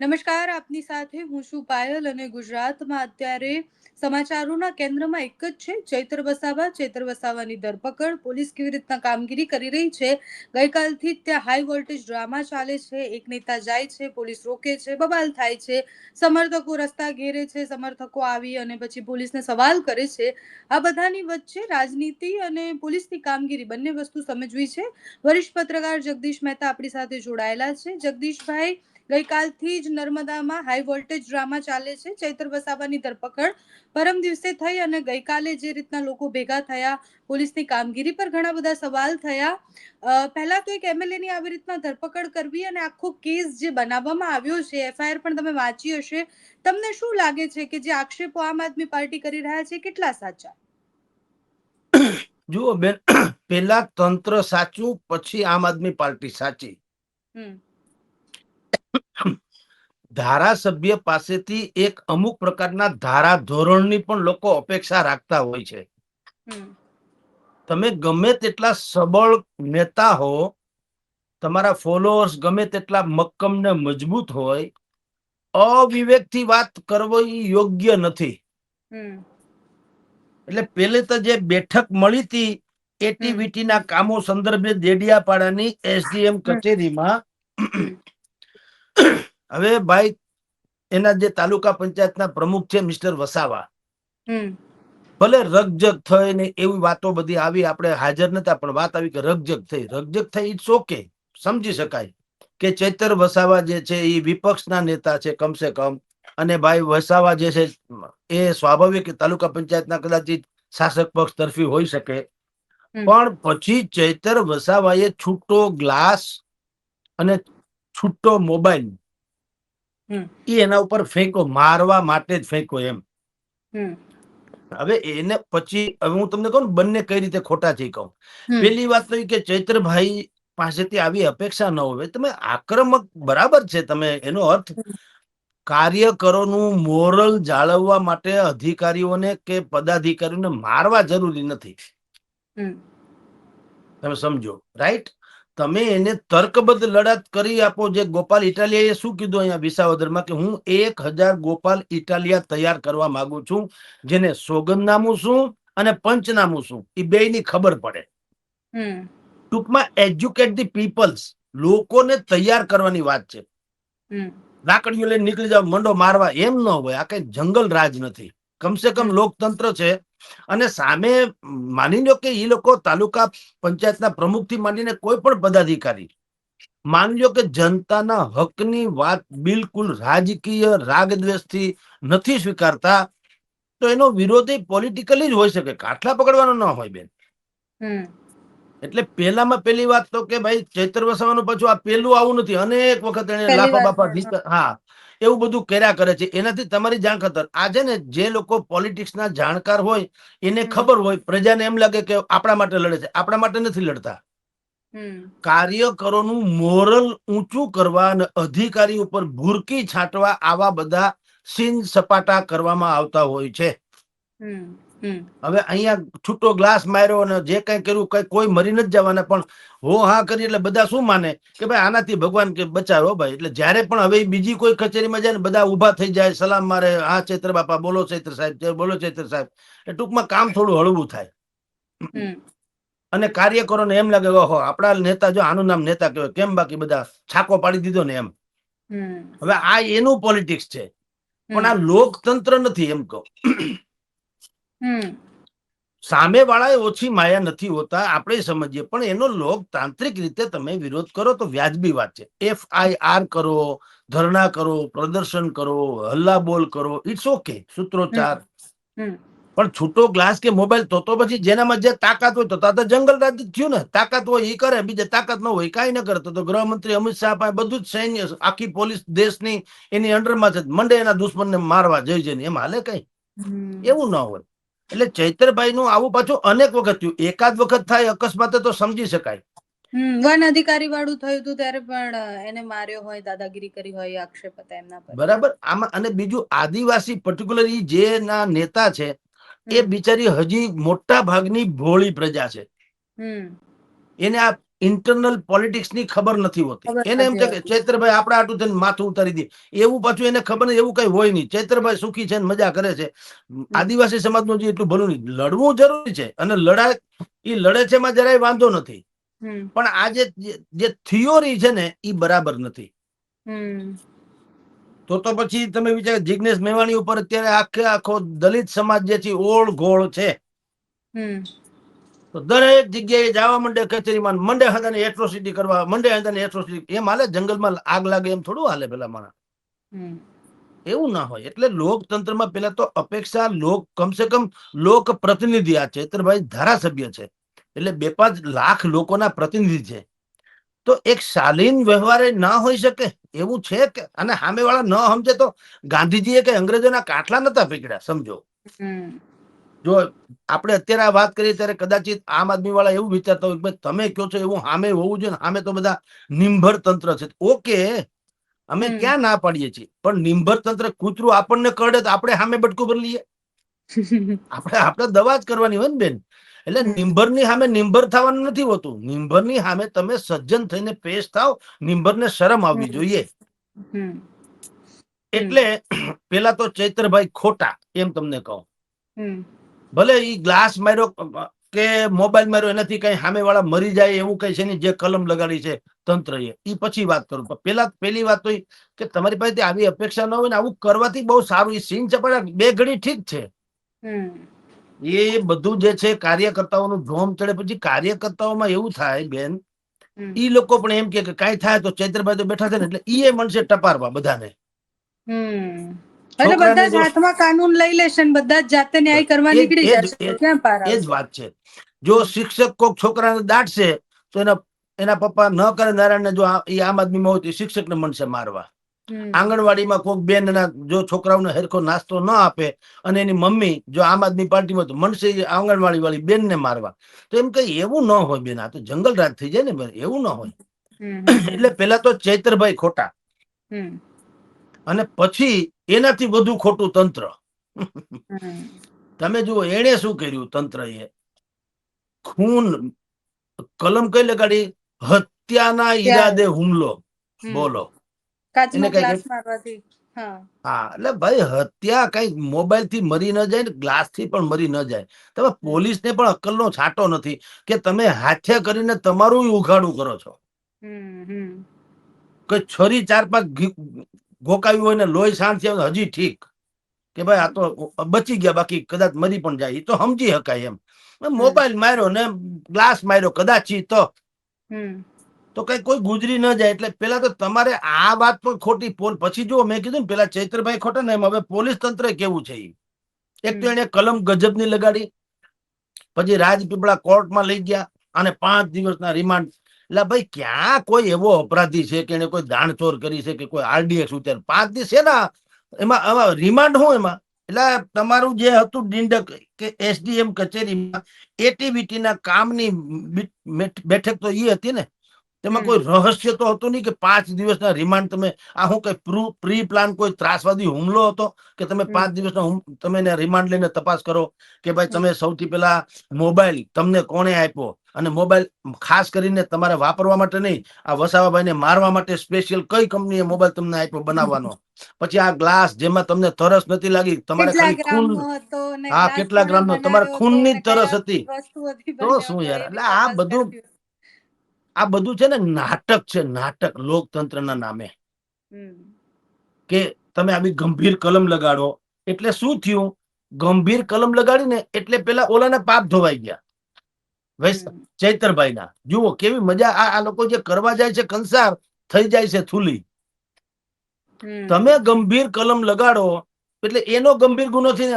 નમસ્કાર, આપની સાથે હું છું પાયલ અને ગુજરાતમાં અત્યારે સમાચારોના કેન્દ્રમાં એક જ છે ચૈત્ર વસાવાની ધરપકડ. પોલીસ કેવી રીતના કામગીરી કરી રહી છે. ગઈકાલથી જ ત્યાં હાઈ વોલ્ટેજ ડ્રામા ચાલે છે. એક નેતા જાય છે, પોલીસ રોકે છે, બબાલ થાય છે, સમર્થકો રસ્તા ઘેરે છે, સમર્થકો આવી અને પછી પોલીસને સવાલ કરે છે. આ બધાની વચ્ચે રાજનીતિ અને પોલીસની કામગીરી બંને વસ્તુ સમજવી છે. વરિષ્ઠ પત્રકાર જગદીશ મહેતા આપણી સાથે જોડાયેલા છે. જગદીશભાઈ, ગઈકાલથી જ નર્મદામાં હાઈ વોલ્ટેજ ડ્રામા ચાલે છે. ચૈત્ર વસાવાની ધરપકડ પરમ દિવસે થઈ અને ગઈકાલે જે રીતના લોકો ભેગા થયા, પોલીસની કામગીરી પર ઘણા બધા સવાલ થયા. પહેલા તો એક એમએલએ ની આવી રીતના ધરપકડ કરવી અને આખો કેસ જે બનાવવામાં આવ્યો છે, એફઆઈઆર પણ તમે વાંચી હશે. તમને શું લાગે છે કે જે આક્ષેપો આમ આદમી પાર્ટી કરી રહ્યા છે કેટલા સાચા? જુઓ બેન, પેલા તંત્ર સાચું, પછી આમ આદમી પાર્ટી સાચી. ધારાસભ્ય પાસેથી એક અમુક પ્રકારના ધારા ધોરણની પણ લોકો અપેક્ષા રાખતા હોય છે. તમે ગમે તેટલા સબળ નેતા હો, તમારા ફોલોઅર્સ ગમે તેટલા મક્કમ ને મજબૂત હોય, અવિવેકથી વાત કરવી યોગ્ય નથી. એટલે પેલે તો જે બેઠક મળી હતી એટીવીટી ના કામો સંદર્ભે દેડિયાપાડાની એસડીએમ કચેરીમાં, હવે ભાઈ એના જે તાલુકા પંચાયતના પ્રમુખ છે મિસ્ટર વસાવા, ભલે રગજગ થઈ ને એવી વાતો બધી આવી, આપણે હાજર નતા, પણ વાત આવી કે રગજગ થઈ, ઇટ્સ ઓકે, સમજી શકાય કે ચૈતર વસાવા જે છે એ વિપક્ષના નેતા છે કમસે કમ, અને ભાઈ વસાવા જે છે એ સ્વાભાવિક તાલુકા પંચાયતના કદાચ શાસક પક્ષ તરફી હોઈ શકે. પણ પછી ચૈતર વસાવાએ છૂટો ગ્લાસ અને છૂટો મોબાઈલ એના ઉપર ફેંકો, મારવા માટે જ ફેંકો એમ. હવે એને પછી હવે હું તમને કહું બંને કઈ રીતે ખોટા છે કહું. પેલી વાત તો કે ચૈત્રભાઈ પાસેથી આવી અપેક્ષા ન હોય. તમે આક્રમક બરાબર છે, તમે એનો અર્થ કાર્યકરોનું મોરલ જાળવવા માટે અધિકારીઓને કે પદાધિકારીઓને મારવા જરૂરી નથી. તમે સમજો, રાઈટ? તમે એને તર્કબદ્ધ લડત કરી આપો. જે ગોપાલ ઇટાલિયાએ શું કીધું અહીંયા વિસાવદરમાં કે હું 1000 ગોપાલ ઇટાલિયા તૈયાર કરવા માંગુ છું, જેને સોગંદનામું શું અને પંચનામું શું એ બેયની ખબર પડે. ટૂંકમાં એજ્યુકેટ ધી પીપલ્સ, લોકોને તૈયાર કરવાની વાત છે. લાકડીઓ લઈને નીકળી જાવ, મંડો મારવા, એમ ન હોય. આ કઈ જંગલ રાજ નથી, કમસે કમ લોકતંત્ર છે. અને સામે માની લો કે એ લોકો તાલુકા પંચાયતના પ્રમુખથી માંડીને કોઈ પણ પદાધિકારી માની લો કે જનતાના હકની વાત બિલકુલ રાજકીય રાગદ્વેષથી નથી સ્વીકારતા, તો એનો વિરોધી પોલિટિકલી જ હોઈ શકે, કાટલા પકડવાનો ન હોય બેન. એટલે પેલામાં પેલી વાત તો કે ભાઈ ચૈત્ર વસાવાનું પાછું આ પેલું આવું નથી, અનેક વખત એને લાફા બાફા, હા, એવું બધું કર્યા કરે છે. એનાથી તમારી જાણ ખતર. આ છે ને જે લોકો પોલિટિક્સના જાણકાર હોય એને ખબર હોય, પ્રજાને એમ લાગે કે આપણા માટે લડે છે, આપણા માટે નથી લડતા. કાર્યકરોનું મોરલ ઊંચું કરવા અને અધિકારી ઉપર ભૂરકી છાંટવા આવા બધા સીન સપાટા કરવામાં આવતા હોય છે. હવે અહીંયા છૂટો ગ્લાસ માર્યો અને જે કઈ કર્યું કઈ કોઈ મરી નથી જવાના, પણ હો હા કરી એટલે બધા શું માને કે ભાઈ આનાથી ભગવાન કે બચાવો ભાઈ. એટલે જયારે પણ હવે બીજી કોઈ કચેરીમાં જાય ને બધા ઉભા થઈ જાય, સલામ મારે, હા ચૈત્ર બાપા બોલો, ચૈત્ર સાહેબ બોલો, ચૈત્ર સાહેબ. એ ટૂંકમાં કામ થોડું હળવું થાય અને કાર્યકરોને એમ લાગે ઓહો આપણા નેતા, જો આનું નામ નેતા કહેવાય, કેમ બાકી બધા છાકો પાડી દીધો ને એમ. હવે આ એનું પોલિટિક્સ છે, પણ આ લોકતંત્ર નથી એમ કહું. સામે વાળા ઓછી માયા નથી હોતા, આપણે સમજીએ, પણ એનો લોકતાંત્રિક રીતે તમે વિરોધ કરો તો વ્યાજબી વાત છે. FIR કરો, ધરણા કરો, પ્રદર્શન કરો, હલ્લા બોલ કરો, ઇટ્સ ઓકે, સૂત્રોચ્ચાર. પણ છૂટો ગ્લાસ કે મોબાઈલ તો પછી જેનામાં જે તાકાત હોય, તો જંગલ રાજ થયું ને. તાકાત હોય એ કરે, બીજે તાકાત ન હોય કઈ ન કરે. તો ગૃહમંત્રી અમિત શાહ પાસે બધું જ સૈન્ય, આખી પોલીસ દેશની એની અંડરમાં છે, મંડે એના દુશ્મનને મારવા જઈ જઈને, એમ હાલે કઈ? એવું ના હોય. એટલે ચૈતરભાઈ નું આવું પાછું અનેક વખત થયું. એકાદ વખત થાય અકસ્માત તો સમજી શકાય. વન અધિકારી વાળું થયું હતું ત્યારે પણ એને માર્યો હોય, દાદાગીરી કરી હોય, આક્ષેપ હતા એમના પર. બરાબર. આમાં અને બીજું આદિવાસી પર્ટિક્યુલરલી જે ના નેતા છે એ બિચારી હજી મોટા ભાગની ભોળી પ્રજા છે. એને આ ઇન્ટરનલ પોલિટિક્સ ની ખબર નથી હોતી. ખબર એને એમ નથી છે કે હોતી. ચૈત્રભાઈ આપણા આટું થઈને માથું ઉતારી દે, એવું પાછું એને ખબર નથી, એવું કઈ હોય નહીં. ચૈત્રભાઈ સુખી છે ને મજા કરે છે. આદિવાસી સમાજનું જે એટલું ભલું નહીં, લડવું જરૂરી છે અને લડાઈ એ લડે છે એમાં જરાય વાંધો નથી, પણ આ જે થિયોરી છે ને એ બરાબર નથી. તો પછી તમે વિચાર, જિગ્નેશ મેવાણી ઉપર અત્યારે આખો દલિત સમાજ જે છે ઓળ ગોળ છે. તો દરેક જગ્યાએ જવા માંડે, કચેરીમાં મંડે હંધાને એટ્રોસિટી કરવા મંડે, હંધાને એટ્રોસિટી. એમ હાલે? જંગલમાં આગ લાગે એમ થોડું હાલે પેલા માણસ? એવું ના હોય. એટલે લોકતંત્રમાં પેલા તો અપેક્ષા કમસે કમ લોક પ્રતિનિધિ. આ ચૈત્રભાઈ ધારાસભ્ય છે એટલે 2-5 લાખ લોકોના પ્રતિનિધિ છે. તો એક શાલીન વ્યવહાર ના હોઈ શકે એવું છે કે? અને સામે વાળા ન સમજે તો ગાંધીજીએ કે અંગ્રેજોના કાટલા નતા પકડ્યા, સમજો. જો આપણે અત્યારે આ વાત કરીએ ત્યારે કદાચિત આમ આદમી વાળા એવું વિચારતા હોય કે તમે કહો છો એવું સામે હોવું જોઈએ, સામે તો બધા નિંભર તંત્ર છે. ઓકે, અમે ક્યાં ના પાડીએ છીએ, પણ નિંભર તંત્ર કૂતરું આપણને કરડે તો આપણે સામે બટકું ભરી લઈએ? આપણે દવા જ કરવાની હોય ને બેન. એટલે નિંભરની સામે નિંભર થવાનું નથી હોતું. નિંભરની સામે તમે સજ્જન થઈને પેશ થાવ. નિંભરને શરમ આવવી જોઈએ. એટલે પેલા તો ચૈત્રભાઈ ખોટા, એમ તમને કહું. ભલે ઈ ગ્લાસ માર્યો કે મોબાઈલ માર્યો, એનાથી કઈ સામે વાળા મરી જાય એવું કઈ છે નહીં. જે કલમ લગાડી છે તંત્ર એ પછી વાત કરું. પેલી વાત તો કે તમારી પાસે આવી અપેક્ષા ન હોય ને આવું કરવાથી બહુ સારું. એ સીન ચપાડા 2 ઘડી ઠીક છે. એ બધું જે છે કાર્યકર્તાઓનું ધોમ ચડે. પછી કાર્યકર્તાઓમાં એવું થાય બેન, ઈ લોકો પણ એમ કે કઈ થાય તો ચૈત્રભાઈ તો બેઠા છે ને એટલે ઈ મનસે ટપારવા બધાને. એટલે છોકરાને બધા જ જો હાથમાં કાનૂન લઈ લેશે ને બધા જ જાતે ન્યાય કરવા નીકળી જશે, તો ક્યાં પાર એ જ આવશે? વાત છે. જો શિક્ષક કોક છોકરાને દાટશે તો એના પપ્પા ન કરે નારાયણને, જો એ આમ આદમીમાં હોય તો શિક્ષકને મનસે મારવા. આંગણવાડીમાં કોઈક બેન જો છોકરાઓને હરખો નાસ્તો ન આપે અને એની મમ્મી જો આમ આદમી પાર્ટીમાં, તો મનસે આંગણવાડી વાળી બેનને મારવા. તો એમ કઈ એવું ન હોય બેન. આ તો જંગલ રાજ થઈ જાય ને બેન, એવું ન હોય. એટલે પેલા તો ચૈત્રભાઈ ખોટા, અને પછી એનાથી વધુ ખોટું તંત્ર. તમે જુઓ એને શું કર્યું તંત્ર એ. ખૂન કલમ કઈ લગાડી? હત્યાના ઈરાદે હુમલો. બોલો. કાચનો એને કઈ, ગ્લાસ મારવાથી. હા, એટલે ભાઈ હત્યા કઈ મોબાઈલ થી મરી ન જાય ને ગ્લાસ થી પણ મરી ન જાય. તમે પોલીસને પણ અક્કલનો છાંટો નથી કે તમે હાથે કરીને તમારું ઉઘાડું કરો છો. કોઈ છરી 4-5 ગોકાવી હોય ને લોહી શાંત થયા હજી ઠીક કે ભાઈ આ તો બચી ગયા, બાકી કદાચ મરી પણ જાય, તો સમજી શકાય એમ. મોબાઈલ માર્યો ને ગ્લાસ માર્યો કદાચ તો કઈ કોઈ ગુજરી ન જાય. એટલે પેલા તો તમારે આ વાત પણ ખોટી. પછી જુઓ, મેં કીધું ને પેલા ચૈત્રભાઈ ખોટા ને, એમ હવે પોલીસ તંત્ર કેવું છે. એક તો એને કલમ ગજબની લગાડી, પછી રાજપીપળા કોર્ટમાં લઈ ગયા અને 5 દિવસના રિમાન્ડ. એટલે ભાઈ ક્યાં કોઈ એવો અપરાધી છે કે એને કોઈ દાણચોર કરી છે કે કોઈ આરડીએક્સ ઉતાર 5 દિવસ છે ને એમાં રિમાન્ડ હું એમાં? એટલે તમારું જે હતું ડિંડક કે એસડીએમ કચેરીમાં એટીવીટી ના કામની બેઠક તો એ હતી ને, તેમાં કોઈ રહસ્ય તો હતું નહીં કે 5 દિવસના રિમાન્ડ. તમે આ શું કઈ પ્રી પ્લાન કોઈ ત્રાસવાદી હુમલો હતો કે તમે 5 દિવસના તમે રિમાન્ડ લઈને તપાસ કરો કે ભાઈ તમે સૌથી પહેલા મોબાઈલ તમને કોણે આપ્યો, અને મોબાઈલ ખાસ કરીને તમારે વાપરવા માટે નહીં, આ વસાવાભાઈને મારવા માટે સ્પેશિયલ કઈ કંપનીએ મોબાઈલ તમને આપ્યો બનાવવાનો. પછી આ ગ્લાસ જેમાં તમને તરસ નથી લાગી, તમારે કેટલા ખાલી ખૂન, ગ્રામનો હતો ને હા ગ્લાસ કેટલા કોણે ગ્રામનો, તમારે બનાવ્યો હતો ખૂનની ને જ તરસ કયા હતી, વસ્તુઓથી તો બન્યો શું હતો યાર. એ એટલે બી તપાસ કરવી. આ બધું છે ને નાટક છે, નાટક લોકતંત્રના નામે. કે તમે આવી ગંભીર કલમ લગાડો એટલે શું થયું? ગંભીર કલમ લગાડીને એટલે પેલા ઓલાના પાપ ધોવાઈ ગયા. ચૈતરભાઈ ના જુઓ કેવી મજા. આ લોકો જે કરવા જાય છે કંસાર, થઈ જાય છે થૂલી. તમે ગંભીર કલમ લગાડો એટલે એનો ગંભીર ગુનો છે ને,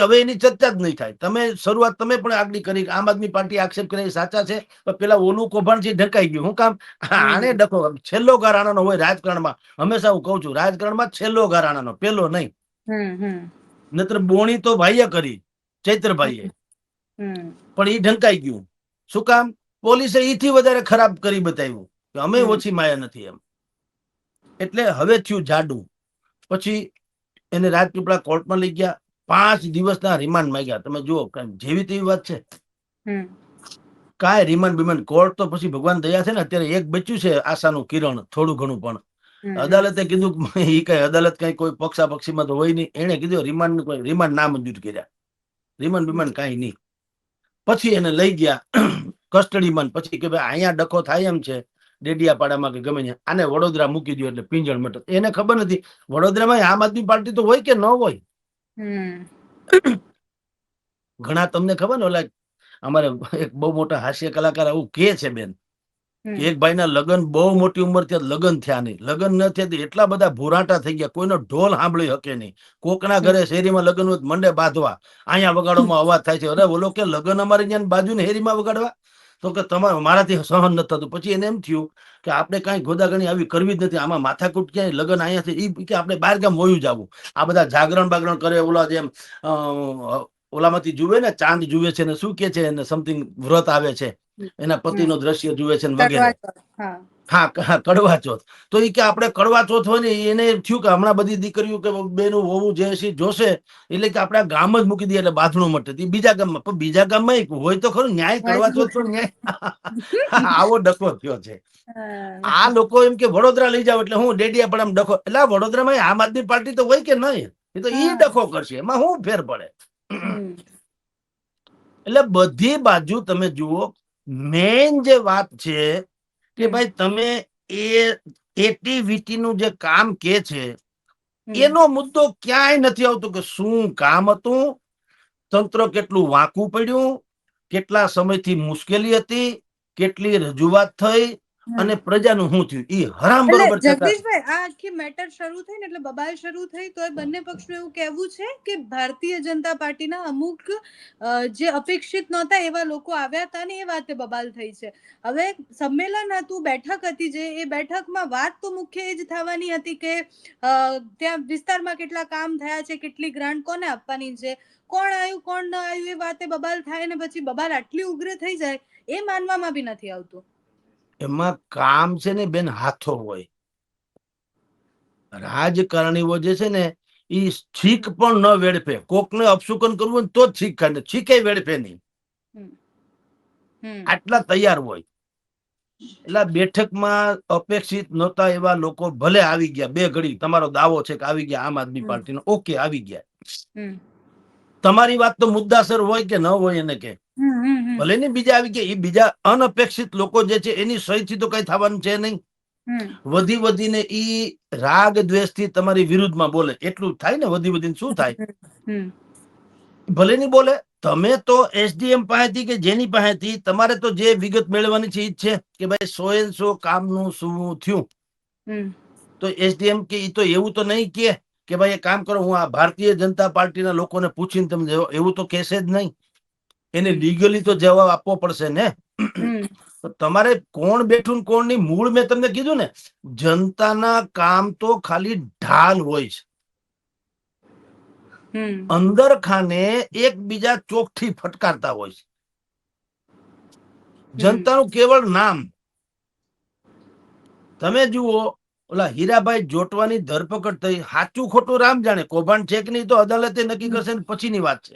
હવે એની ચર્ચા જ નહીં થાય. તમે શરૂઆત તમે પણ આગળ કરી, આમ આદમી પાર્ટી આક્ષેપ કરે સાચા છે, પણ પેલા ઓલું કૌભાંડ છે ઢકાઈ ગયું. હું કામ? આને ડખો છેલ્લો ઘા રાણાનો હોય રાજકારણમાં. હંમેશા હું કઉ છું, રાજકારણમાં છેલ્લો ઘા રાણાનો, પેલો નહીં. નતર બોણી તો ભાઈએ કરી, ચૈત્રભાઈએ, પણ એ ઢંકાઈ ગયું. શું કામ? પોલીસે ઈથી વધારે ખરાબ કરી બતાવ્યું કે અમે ઓછી માયા નથી એમ. એટલે હવે થયું જાડું. પછી એને રાજપીપળા કોર્ટમાં લઈ ગયા, 5 દિવસના રિમાન્ડ માંગ્યા. તમે જુઓ જેવી તેવી વાત છે. કાંઈ રિમાન્ડ બિમાન્ડ કોર્ટ તો પછી ભગવાન દયા છે ને અત્યારે એક બચ્યું છે આશાનું કિરણ થોડું ઘણું, પણ અદાલતે કીધું કે ઈ કઈ અદાલત કઈ કોઈ પક્ષાપક્ષીમાં તો હોય નહીં. એને કીધું રિમાન્ડ ના મંજૂર કર્યા, રિમાન્ડ બિમાન્ડ કાંઈ નહીં. પછી એને લઈ ગયા કસ્ટડીમાં. પછી કે ભાઈ અહીંયા ડખો થાય એમ છે ડેડિયાપાડામાં કે ગમે ત્યાં, આને વડોદરા મૂકી દો એટલે પિંજણ મટે. એને ખબર નથી વડોદરામાં આમ આદમી પાર્ટી તો હોય કે ન હોય. ઘણા તમને ખબર ને ઓલા અમારે એક બહુ મોટા હાસ્ય કલાકાર આવું કે છે બેન કે એક ભાઈના લગ્ન બહુ મોટી ઉંમર ત્યાં લગ્ન થયા નહીં, લગ્ન ન થયા એટલા બધા ભૂરાટા થઈ ગયા, કોઈનો ઢોલ સાંભળી શકે નહીં. કોકના ઘરે શેરીમાં લગ્ન હોય મંડે બાંધવા, અહીંયા વગાડવામાં અવાજ થાય છે. અરે બોલો કે લગ્ન અમારે ત્યાં બાજુ ને હેરીમાં વગાડવા, તો કે તમારે મારાથી સહન નથી થતું. પછી એને એમ થયું કે આપણે કાંઈ ગોદાગણી આવી કરવી જ નથી, આમાં માથાકૂટ ક્યાંય લગ્ન અહીંયા છે એ કે આપણે બહાર ગામ વયું જવું. આ બધા જાગરણ બાગરણ કરે ઓલા જેમ ઓલામાંથી જુએ ને ચાંદ જુએ છે ને શું કે છે એને સમથિંગ વ્રત આવે છે એના પતિનો દ્રશ્ય જુએ છે વગેરે. હા કડવા ચોથ. તો એ કે આપણે કડવા ચોથ હોય ને એને થયું કે હમણાં બધી દીકરીઓ કે બેનું હોવું જે છે જોશે એટલે કે આપણે ગામ જ મૂકી દઈએ એટલે બાથણું મટે. બીજા ગામમાં પણ બીજા ગામમાં હોય તો ખરું ન્યાય, કડવા ચોથ પણ ન્યાય. આવો ડખો થયો છે. આ લોકો એમ કે વડોદરા લઈ જાવ એટલે હું ડેડિયાપાડામાં ડખો, એટલે વડોદરામાં આમ આદમી પાર્ટી તો હોય કે નહીં, એ તો ઈ ડખો કરશે, એમાં શું ફેર પડે. એટલે બધી બાજુ તમે જુઓ, મેઇન જે વાત છે કે ભાઈ તમે એટીવીટીનું જે કામ કે છે એનો મુદ્દો ક્યાંય નથી આવતો કે શું કામ હતું, તંત્ર કેટલું વાંકું પડ્યું, કેટલા સમયથી મુશ્કેલી હતી, કેટલી રજૂઆત થઈ અને પ્રજાનું શું થયું. ઈ હરામ બરોબર. જગદીશભાઈ, આ આખી મેટર શરૂ થઈ ને એટલે બબાલ શરૂ થઈ તો એ બંને પક્ષનું એવું કહેવું છે કે ભારતીય જનતા પાર્ટીના અમુક જે અપેક્ષિત નહોતા એવા લોકો આવ્યા હતા ને એ વાતે બબાલ થઈ છે. હવે સંમેલન હતું, બેઠક હતી, જે એ બેઠકમાં વાત તો મુખ્ય એ જ થવાની હતી કે ત્યાં વિસ્તારમાં કેટલા કામ થયા છે, કેટલી ગ્રાન્ટ કોને આપવાની છે, કોણ આવ્યું કોણ ન આવ્યું, એ વાતે બબાલ થાય ને પછી બબાલ આટલી ઉગ્ર થઈ જાય એ માનવામાં બી નથી આવતું. એમાં કામ છે ને બેન હાથો હોય. રાજકારણીઓ જે છે ને ઈ છીક પણ ન વેડફે. કોકને અપશુકન કરવું તો જ છીક ખાય, છીકે વેડફે નહીં, આટલા તૈયાર હોય. એટલે બેઠકમાં અપેક્ષિત નહોતા એવા લોકો ભલે આવી ગયા, બે ઘડી તમારો દાવો છે કે આવી ગયા આમ આદમી પાર્ટીનો, ઓકે આવી ગયા. તમારી વાત તો મુદ્દાસર હોય કે ન હોય એને કે ભલે ને બીજા આવી ગયા, એ બીજા અનઅપેક્ષિત લોકો જે છે એની સહીથી તો કઈ થવાનું છે નહીં. વધી વધીને ઈ રાગ દ્વેષ થી તમારી વિરુદ્ધમાં બોલે એટલું થાય ને, વધી વધીને શું થાય, ભલે નહીં બોલે. તમે તો એસડીએમ પાસેથી કે જેની પાસેથી તમારે તો જે વિગત મેળવવાની છે ઈ જ છે કે ભાઈ 100% કામનું શું થયું. તો એસડીએમ કે ઈ તો એવું તો નહીં કે ભાઈ એક કામ કરો હું આ ભારતીય જનતા પાર્ટીના લોકોને પૂછીને તમને એવું તો કહેશે જ નહીં. એને લીગલી તો જવાબ આપવો પડશે ને. તમારે કોણ બેઠું કોણ નહીં, મૂળ મેં તમને કીધું ને, જનતાના કામ તો ખાલી ઢાલ હોય છે. અંદર ખાને એકબીજા ચોકથી ફટકારતા હોય છે. જનતાનું કેવળ નામ. તમે જુઓ ઓલા હીરાભાઈ જોટવાની ધરપકડ થઈ, સાચું ખોટું રામ જાણે, કૌભાંડ છે કે નહીં તો અદાલતે નક્કી કરશે ને પછીની વાત છે.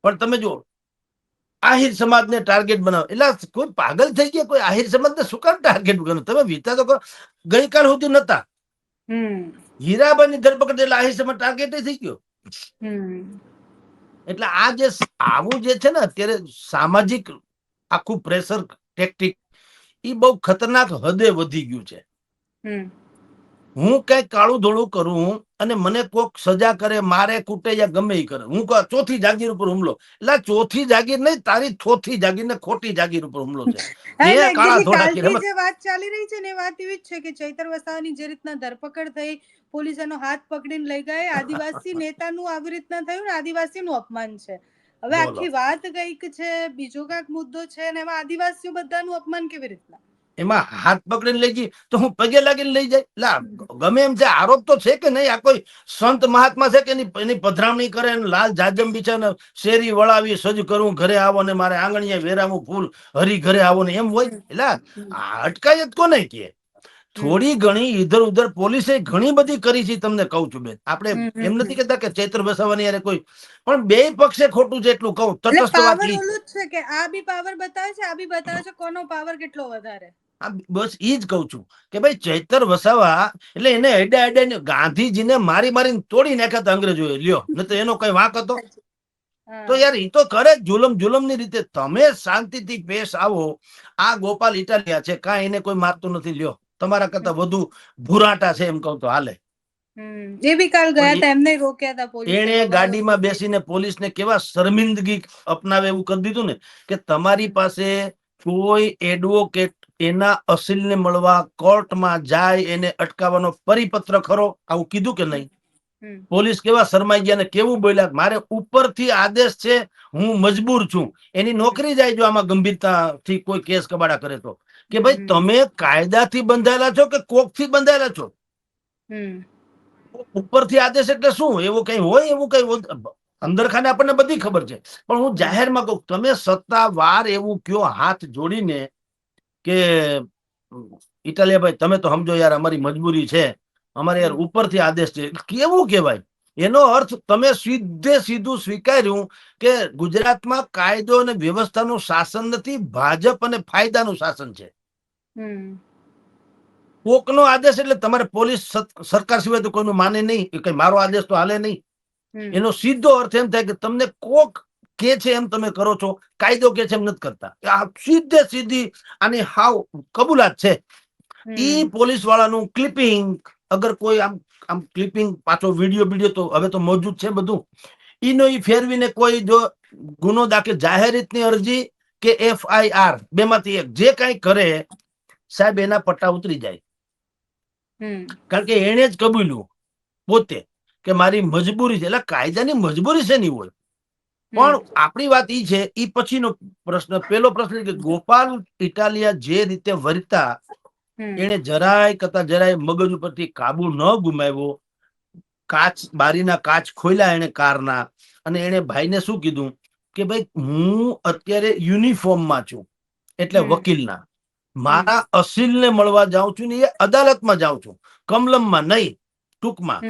પણ તમે જુઓ આહિર સમાજને ટાર્ગેટ બનાવો, એટલે કોઈ પાગલ થઈ ગયા, કોઈ આહિર સમાજને શું કામ ટાર્ગેટ બનાવો? તમે વિચાર તો કરો, ગઈકાલ સુધી નતા હીરાભાઈની ધરપકડ એટલે આહિર સમાજ ટાર્ગેટ થઈ ગયો. એટલે આ જે આવું જે છે ને અત્યારે સામાજિક આખું પ્રેશર ટેક્ટિક એ બહુ ખતરનાક હદે વધી ગયું છે. હું કઈ કાળું ધોળું કરું અને મને કોક સજા કરે, મારે કૂટે યા ગમે એ કરે, હું ચોથી જાગીર ઉપર હુમલો, એટલે ચોથી જાગીર નહીં, તારી ચોથી જાગીર ને ખોટી જાગીર ઉપર હુમલો છે. જે વાત ચાલી રહી છે ને એ વાત એવી જ છે કે ચૈતર વસાવાની જે રીતના ધરપકડ થઈ, પોલીસ એનો હાથ પકડીને લઈ ગયા, આદિવાસી નેતાનું આવી રીતના થયું ને આદિવાસીનું અપમાન છે. હવે આખી વાત કઈક છે, બીજો કઈક મુદ્દો છે ને એમાં આદિવાસીઓ બધાનું અપમાન કેવી રીતના? એમાં હાથ પકડીને લઈ ગઈ તો હું પગે લાગીને લઈ જાય? ગમે એમ છે, આરોપ તો છે કે નહીં? આ કોઈ સંત મહાત્મા છે કે એની પધરામણી કરે, લાલ જાજમ બિછાને શેરી વળાવી, સજ કરું ઘરે આવો ને મારે આંગણીએ વેરાવું ફૂલ હરી ઘરે આવો ને એમ હોય? એટલે અટકાયત કોને કે થોડી ઘણી ઇધર ઉધર પોલીસે ઘણી બધી કરી છે, તમને કહું છું બેન. આપણે એમ નથી એટલે કહેતા કે ચૈત્ર વસાવાની યારે કોઈ, પણ બે પક્ષે ખોટું છે એટલું કહું, તટસ્થ વાત પાવર ઈ ઓલું જ છે કે આ બી પાવર બતાવે છે, આ બી બતાવે છે કોનો પાવર કેટલો વધારે. બસ ઈ જ કહું છું કે ભાઈ ચૈતર વસાવા એટલે એને એડા એડા ગાંધીજીને મારી મારીને તોડી નાખ્યા હતા અંગ્રેજોએ, લ્યો, ન તો એનો કઈ વાંક હતો? તો યાર ઈ તો કરે જુલમ ની રીતે. તમે શાંતિથી પેશ આવો. આ ગોપાલ ઇટાલિયા છે, કાંઈ એને કોઈ મારતું નથી, લ્યો, તમારા કરતા વધુ ભૂરાટા છે એમ કહું તો હાલે. એ બી કાલ ગયા પણ હતા, એમને રોક્યા હતા પોલીસે. એણે ગાડીમાં બેસીને પોલીસને કેવા શર્મિંદગી અપનાવે એવું કરી દીધું ને કે તમારી પાસે કોઈ એડવોકેટ એના અસીલને મળવા કોર્ટમાં જાય એને અટકાવવાનો પરિપત્ર ખરો? આવું કીધું કે નહીં? પોલીસ કેવા શરમાઈ ગયા ને કેવું બોલ્યા, મારે ઉપરથી આદેશ છે, હું મજબૂર છું. એની નોકરી જાય જો આમાં ગંભીરતાથી કોઈ કેસ કબાડા કરે તો, કે ભાઈ તમે કાયદાથી બંધાયેલા છો કે કોકથી બંધાયેલા છો? ઉપરથી આદેશ એટલે શું? એવું કઈ હોય? એવું કઈ અંદરખાને આપણને બધી ખબર છે, પણ હું જાહેરમાં કહું, તમે સત્તાવાર એવું કયો હાથ જોડીને કે ઇટાલિયા ભાઈ તમે તો સમજો યાર, અમારી મજબૂરી છે, અમારે યાર ઉપરથી આદેશ છે, કેવું કહેવાય? એનો અર્થ તમે સીધું સ્વીકાર્યું કે ગુજરાતમાં કાયદો અને વ્યવસ્થાનું શાસન નથી, ભાજપ અને ફાયદાનું શાસન છે. કોકનો આદેશ એટલે તમારે પોલીસ સરકાર સિવાય તો કોઈનું માને નહીં, કઈ મારો આદેશ તો હાલે નહીં. એનો સીધો અર્થ એમ થાય કે તમને કોક કે છે એમ તમે કરો છો, કાયદો કે છે એમ નથી કરતા. આ સીધી આની હાવ કબૂલાત છે. ઈ પોલીસ વાળાનું ક્લિપિંગ, અગર કોઈ આમ ક્લિપિંગ, પાછો વિડીયો તો હવે તો મોજૂદ છે બધું, ઈનો ઈ ફેરવીને કોઈ જો ગુનો દાખલ, જાહેર રીતની અરજી કે FIR બેમાંથી એક જે કઈ કરે, સાહેબ એના પટ્ટા ઉતરી જાય. કારણ કે એને જ કબૂલ્યું પોતે કે મારી મજબૂરી છે. એટલે કાયદાની મજબૂરી છે નહીં હોય. પણ આપણી વાત ઈ છે, ઈ પછીનો પ્રશ્ન. પેલો પ્રશ્ન કે ગોપાલ ઇટાલિયા જે રીતે વર્તા, એને જરાય મગજ ઉપરથી કાબુ ન ગુમાવ્યો. બારીના કાચ ખોલ્યા એને કારના, અને એને ભાઈને શું કીધું કે ભાઈ હું અત્યારે યુનિફોર્મમાં છું, એટલે વકીલના, મારા અસીલને મળવા જાઉં છું ને એ અદાલતમાં જાઉં છું, કમલમમાં નહીં, ટૂંકમાં.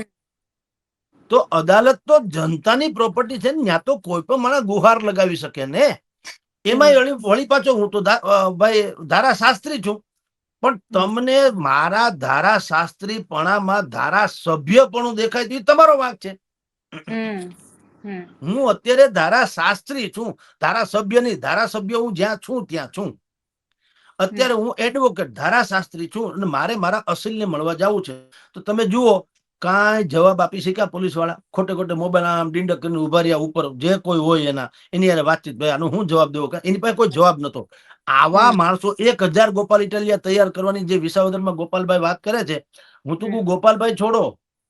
તો અદાલત તો જનતાની પ્રોપર્ટી છે ને, ત્યાં તો કોઈ પણ માણસ ગુહાર લગાવી શકે ને. એમાં વળી પાછો હું તો ભાઈ ધારાશાસ્ત્રી છું, પણ તમને મારા ધારાશાસ્ત્રીપણામાં ધારાસભ્યપણું દેખાય તો એ તમારો વાંક છે. હું અત્યારે ધારાશાસ્ત્રી છું, ધારાસભ્ય નહીં. ધારાસભ્ય હું જ્યાં છું ત્યાં છું. અત્યારે હું એડવોકેટ ધારાશાસ્ત્રી છું, અને મારે મારા અસીલને મળવા જવું છે. તો તમે જુઓ, કાંઈ જવાબ આપી શક્યા પોલીસ વાળા? ખોટે મોબાઈલ આમ ડીંડક કરીને ઉભા રહ્યા, ઉપર જે કોઈ હોય એની યારે વાતચીત, ભાઈ આનો હું જવાબ દેવો? એની પાસે કોઈ જવાબ નતો. આવા માણસો 1000 ગોપાલ ઇટાલિયા તૈયાર કરવાની જે વિસાવદરમાં ગોપાલભાઈ વાત કરે છે, હું તો કહું ગોપાલભાઈ છોડો,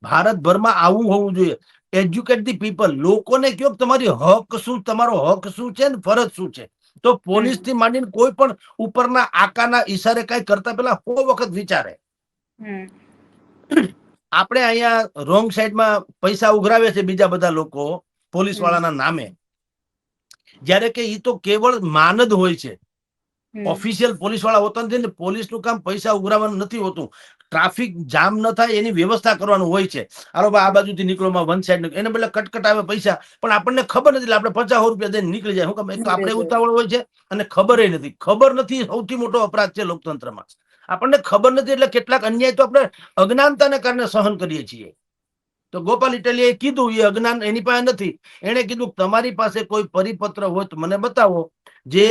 ભારતભરમાં આવું હોવું જોઈએ. Educate the people. લોકોને કયો તમારી હક શું, તમારો હક શું છે ને ફરજ શું છે. તો પોલીસ થી માંડીને કોઈ પણ ઉપરના આકાના ઈશારે કઈ કરતા પેલા 100 વખત વિચારે. આપણે અહીંયા રોંગ સાઈડમાં પૈસા ઉઘરાવે છે બીજા બધા લોકો પોલીસ વાળાના નામે, જ્યારે કે ઈ તો કેવળ માન જ હોય છે. ઓફિશિયલ પોલીસ વાળા હોતા નથી ને. પોલીસનું કામ પૈસા ઉઘરાવવાનું નથી હોતું. ટ્રાફિક જામ ન થાય એની વ્યવસ્થા કરવાનું હોય છે. હાલો ભાઈ આ બાજુથી નીકળો, વન સાઈડ, એને બદલે કટકટ આવે પૈસા, પણ આપણને ખબર નથી, આપણે 50 રૂપિયા દઈને નીકળી જાય. શું કામ? એક તો આપણે ઉતાવળ હોય છે અને ખબર નથી. ખબર નથી સૌથી મોટો અપરાધ છે લોકતંત્રમાં. આપણને ખબર નથી એટલે કેટલાક અન્યાય તો આપણે અજ્ઞાનતાને કારણે સહન કરીએ છીએ. તો ગોપાલ ઇટાલિયાએ કીધું એ અજ્ઞાન એની પાસે નથી. એને કીધું તમારી પાસે કોઈ પરિપત્ર હોય તો મને બતાવો, જે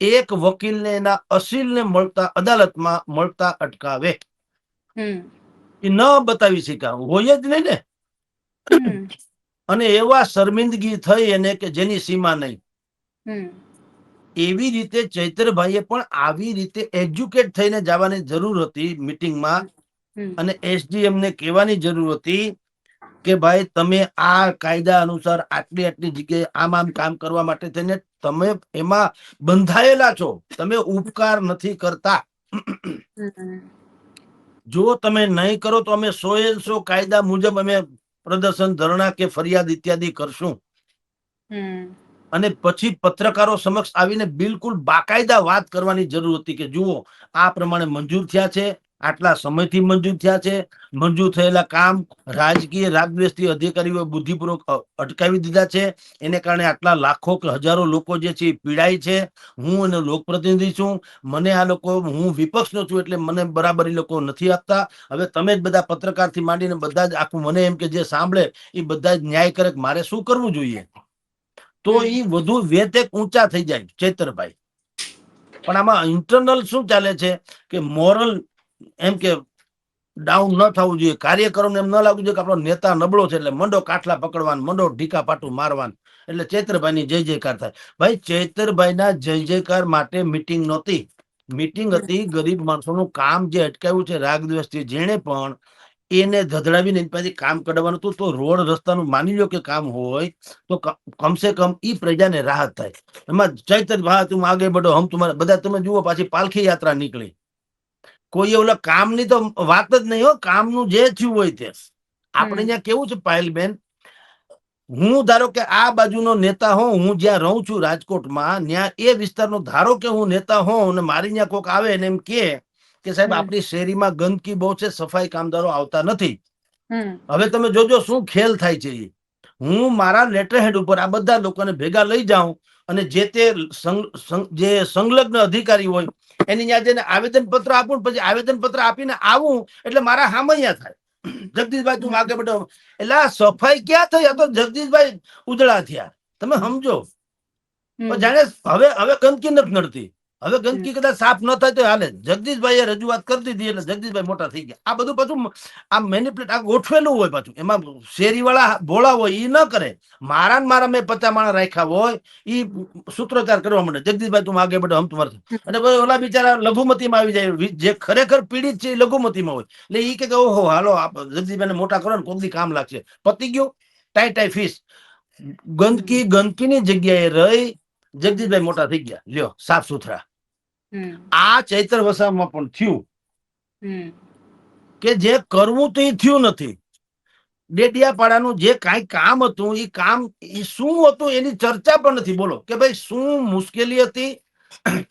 એક વકીલને એના અસીલને મળતા અદાલતમાં મળતા અટકાવે. એ ન બતાવી શક્યા, હોય જ નહીં ને. અને એવા શર્મિંદગી થઈ એને કે જેની સીમા નહીં. એવી રીતે ચૈતરભાઈએ પણ આવી રીતે એજ્યુકેટ થઈને જવાની જરૂર હતી મીટિંગમાં, અને SDM ને કહેવાની જરૂર હતી કે ભાઈ તમે આ કાયદા અનુસાર આટલી જગ્યાએ આમ કામ કરવા માટે થઈને તમે એમાં બંધાયેલા છો. તમે ઉપકાર નથી કરતા. જો તમે નહીં કરો તો અમે 100% કાયદા મુજબ અમે પ્રદર્શન, ધરણા કે ફરિયાદ ઇત્યાદિ કરશું. અને પછી પત્રકારો સમક્ષ આવીને બિલકુલ બાકાયદા વાત કરવાની જરૂર હતી કે જુઓ આ પ્રમાણે મંજૂર થયા છે, આટલા સમયથી મંજૂર થયા છે. મંજૂર થયેલા કામ રાજકીય રાગદ્વેષથી અધિકારીઓ બુદ્ધિપૂર્વક અટકાવી દીધા છે. એને કારણે આટલા લાખો કે હજારો લોકો જે છે એ પીડાય છે. હું અને લોકપ્રતિનિધિ છું. મને આ લોકો, હું વિપક્ષનો છું એટલે મને બરાબર એ લોકો નથી આપતા. હવે તમે જ બધા પત્રકારથી માંડીને બધા જ આખું મને એમ કે જે સાંભળે એ બધા જ ન્યાય કરે કે મારે શું કરવું જોઈએ. તો એ વધુ વેતે ઊંચા થઈ જાય ચૈતરભાઈ. પણ આમાં ઇન્ટરનલ શું ચાલે છે કે મોરલ એમ કે ડાઉન ન થવું જોઈએ. કાર્યકરોને એમ ન લાગવું જોઈએ કે આપણો નેતા નબળો છે એટલે મંડો કાટલા પકડવાન, મંડો ઢીકા પાટું મારવાન એટલે ચૈતરભાઈ ની જય જયકાર થાય. ભાઈ ચૈતરભાઈ ના જય જયકાર માટે મીટિંગ નહોતી. મીટિંગ હતી ગરીબ માણસોનું કામ જે અટકાવ્યું છે રાગદ્વેષથી જેણે પણ એને ધધડાવીને પાછી કામ કઢાવવાનું હતું. તો રોડ રસ્તાનું માની લો કે કામ હોય તો કમસે કમ ઈ પ્રજાને રાહત થાય. એમાં ચૈતર ભાઈ તું આગે બઢો હમ તુમ્હારા, બધા તમે જુઓ પાછી પાલખી યાત્રા નીકળી. કોઈ ઓલા કામની તો વાત જ નહીં હો. કામનું જે થયું હોય તે આપણે ત્યાં કેવું છે પાયલબેન, હું ધારો કે આ બાજુનો નેતા હોઉં, હું જ્યાં રહું છું રાજકોટમાં, ત્યાં એ વિસ્તારનો ધારો કે હું નેતા હોઉં અને મારી ત્યાં કોઈક આવે ને એમ કે સાહેબ આપણી શેરીમાં ગંદકી બહુ છે, સફાઈ કામદારો આવતા નથી. હવે તમે જોજો શું ખેલ થાય છે. હું મારા લેટર હેડ ઉપર આ બધા લોકોને ભેગા લઈ જાઉં અને જે તે જે સંલગ્ન અધિકારી હોય એની ત્યાં જઈને આવેદન પત્ર આપું, પછી આવેદન પત્ર આપીને આવું એટલે મારા હામૈયા થાય. જગદીશભાઈ તું આગે બેઠો એટલે આ સફાઈ ક્યાં થઈ? આ તો જગદીશભાઈ ઉજળા થયા. તમે સમજો. પણ જાણે હવે હવે ગંદકી નથી નડતી. હવે ગંદકી કદાચ સાફ ન થાય તો હાલે. જગદીશભાઈ એ રજૂઆત કરી દીધી એટલે જગદીશભાઈ મોટા થઈ ગયા. આ બધું પાછું આ મેનિપ્યુલેટ આ ગોઠવેલું હોય. પાછું એમાં શેરીવાળા ભોળા હોય એ ન કરે. મારા ને મારા મેં 50 માણસ રાખ્યા હોય ઈ સૂત્રોચ્ચાર કરવા માંડે, જગદીશભાઈ તું આગે બેઠો હમ તમારે. અને ઓલા બિચારા લઘુમતીમાં આવી જાય. જે ખરેખર પીડિત છે એ લઘુમતીમાં હોય. એટલે ઈ કે ઓહો હાલો જગદીશભાઈને મોટા કરો ને કોક દી કામ લાગશે. પતી ગયું, ટાઈ ટાઈ ફીસ. ગંદકીની જગ્યાએ રહી જગદીશભાઈ મોટા થઈ ગયા. લ્યો સાફ સુથરા. આ ચૈતર વસાવામાં પણ થયું કે જે કરવું તો એ થયું નથી. ડેડિયાપાડાનું જે કાંઈ કામ હતું એ કામ શું હતું એની ચર્ચા પણ નથી. બોલો કે ભાઈ શું મુશ્કેલી હતી,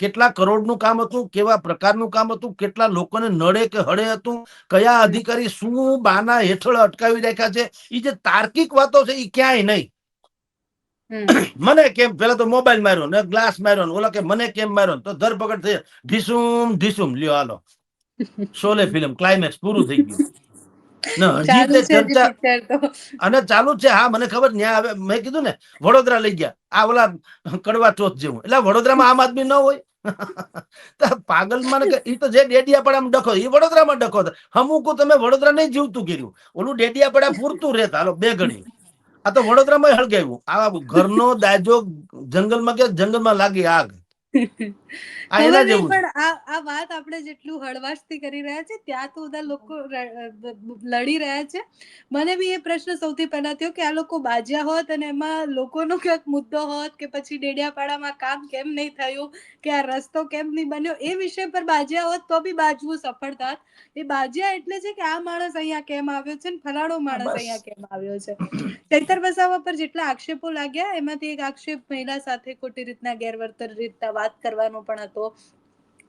કેટલા કરોડનું કામ હતું, કેવા પ્રકારનું કામ હતું, કેટલા લોકોને નડે કે હળે હતું, કયા અધિકારી શું બાના હેઠળ અટકાવી રાખ્યા છે. એ જે તાર્કિક વાતો છે એ ક્યાંય નહીં. મને કેમ, પેલા તો મોબાઈલ માર્યો ને ગ્લાસ માર્યો ને ઓલા કે મને કેમ માર્યો તો ધરપકડ થઈ. ઢીસુમ ઢીસુમ લ્યો હાલો શોલે ફિલ્મ ક્લાઇમેક્સ પૂરું થઈ ગયું. હજી તે ચર્ચા અને ચાલુ જ છે. હા મને ખબર. ન્યા હવે મેં કીધું ને વડોદરા લઈ ગયા આ ઓલા કડવા ચોથ જેવું. એટલે વડોદરામાં આમ આદમી ન હોય. પાગલમાં એ તો જે ડેડિયાપાડામાં ડખો એ વડોદરામાં ડખો. અમુક તમે વડોદરા નહીં જીવતું કર્યું, ઓલું ડેડિયાપાડા પૂરતું રહેતા. હાલો બે ઘડી. આ તો વડોદરામાં હળગાવ્યું. આ ઘરનો દાજો જંગલમાં કે જંગલમાં લાગી આગ. ખબર નહીં પણ આ વાત આપણે જેટલું હળવાશથી કરી રહ્યા છે ત્યાં તો બધા લોકો લડી રહ્યા છે. મને બી એ પ્રશ્ન સૌથી પહેલા થયો કે આ લોકો બાજ્યા હોત અને એમાં લોકોનો ક્યાંક મુદ્દો હોત કે પછી ડેડિયાપાડામાં કામ કેમ નહીં થયું, કે આ રસ્તો કેમ નહીં બન્યો, એ વિષય પર બાજ્યા હોત તો બી બાજવું સફળ થાત. એ બાજ્યા એટલે છે કે આ માણસ અહીંયા કેમ આવ્યો છે ને ફલાણો માણસ અહીંયા કેમ આવ્યો છે. ચૈતર વસાવા પર જેટલા આક્ષેપો લાગ્યા એમાંથી એક આક્ષેપ મહિલા સાથે ખોટી રીતના ગેરવર્તન રીતના વાત કરવાનો પણ હતો.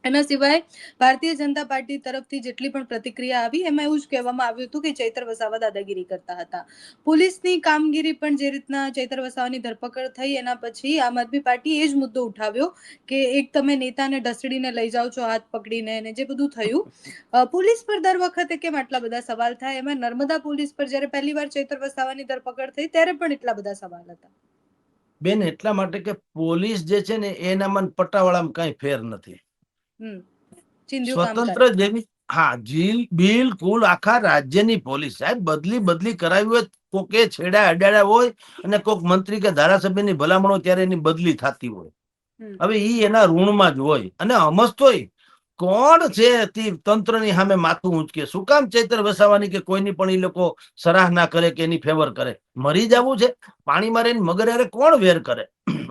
એના સિવાય ભારતીય જનતા પાર્ટી તરફથી જેટલી પણ પ્રતિક્રિયા આવી એમાં એવું જ કહેવામાં આવ્યું હતું કે ચૈતર વસાવા દાદાગીરી કરતા હતા. પોલીસની કામગીરી પણ જે રીતના ચૈતર વસાવાની ધરપકડ થઈ એના પછી આમ આદમી પાર્ટી એ જ મુદ્દો ઉઠાવ્યો કે એક તમે નેતાને ઢસડીને લઈ જાઓ છો હાથ પકડીને, ને જે બધું થયું. પોલીસ પર દર વખતે કેમ આટલા બધા સવાલ થાય? એમાં નર્મદા પોલીસ પર જયારે પહેલી વાર ચૈતર વસાવાની ધરપકડ થઈ ત્યારે પણ એટલા બધા સવાલ હતા. બેન એટલા માટે કે પોલીસ જે છે ને એનામાં પટ્ટાવાળામાં કઈ ફેર નથી. સ્વતંત્ર જેવી. હા બિલકુલ આખા રાજ્યની પોલીસ સાહેબ બદલી કરાવી હોય, કોકે છેડા અડાડ્યા હોય અને કોઈક મંત્રી કે ધારાસભ્યની ભલામણ હોય ત્યારે એની બદલી થતી હોય. હવે ઈ એના ઋણમાં જ હોય અને સમજતોય કોણ છે તંત્રની સામે માથું ઊંચકે? શું કામ ચૈતર વસાવાની કે કોઈની પણ એ લોકો સરાહના કરે કે એની ફેવર કરે? મરી જવું છે પાણીમાં રહીને મગર યારે કોણ વેર કરે?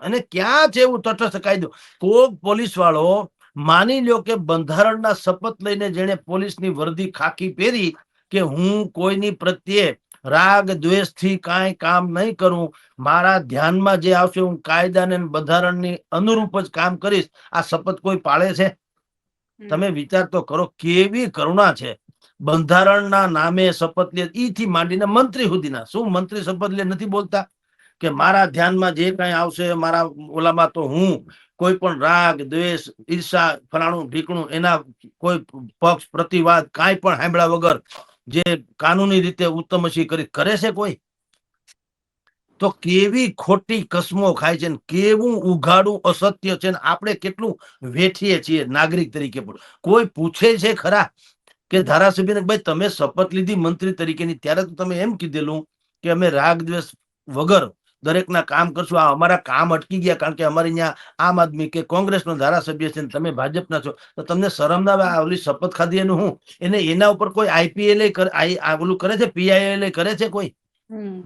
અને ક્યાં છે એવું તટસ્થ કાયદો? કોક પોલીસ વાળો માની લ્યો કે બંધારણના શપથ લઈને જેને પોલીસની વર્દી ખાકી પહેરી કે હું કોઈની પ્રત્યે રાગ દ્વેષથી કાંઈ કામ નહીં કરું, મારા ધ્યાનમાં જે આવશે હું કાયદાને બંધારણની અનુરૂપ જ કામ કરીશ, આ શપથ કોઈ પાળે છે? તમે વિચાર તો કરો કેવી કરુણા છે. બંધારણના નામે શપથ લે ઈ માંડીને મંત્રી સુધીના, શું મંત્રી શપથ લે નથી બોલતા કે મારા ધ્યાનમાં જે કઈ આવશે મારા ઓલામાં તો હું કોઈ પણ રાગ દ્વેષ ઈર્ષા ફલાણું ઢીકણું એના કોઈ પક્ષ પ્રતિવાદ કાંઈ પણ સાંભળ્યા વગર જે કાનૂની રીતે ઉત્તમ કરે છે કોઈ? તો કેવી ખોટી કસમો ખાય છે, કેવું ઉઘાડું અસત્ય છે, આપણે કેટલું વેઠીએ છીએ નાગરિક તરીકે. પણ કોઈ પૂછે છે ખરા કે ધારાસભ્યને ભાઈ તમે શપથ લીધી મંત્રી તરીકેની, ત્યારે તો તમે એમ કીધેલું કે અમે રાગ દ્વેષ વગર દરેકના કામ કરશું. આ અમારા કામ અટકી ગયા કારણ કે અમારે અહીંયા આમ આદમી કે કોંગ્રેસનો ધારાસભ્ય છે, તમે ભાજપના છો, તો તમને શરમ ના આવે? ઓલી શપથ ખાધી એનું હું એના ઉપર કોઈ આઈપીએલ ઓલું કરે છે, પીઆઈએલ કરે છે, કોઈ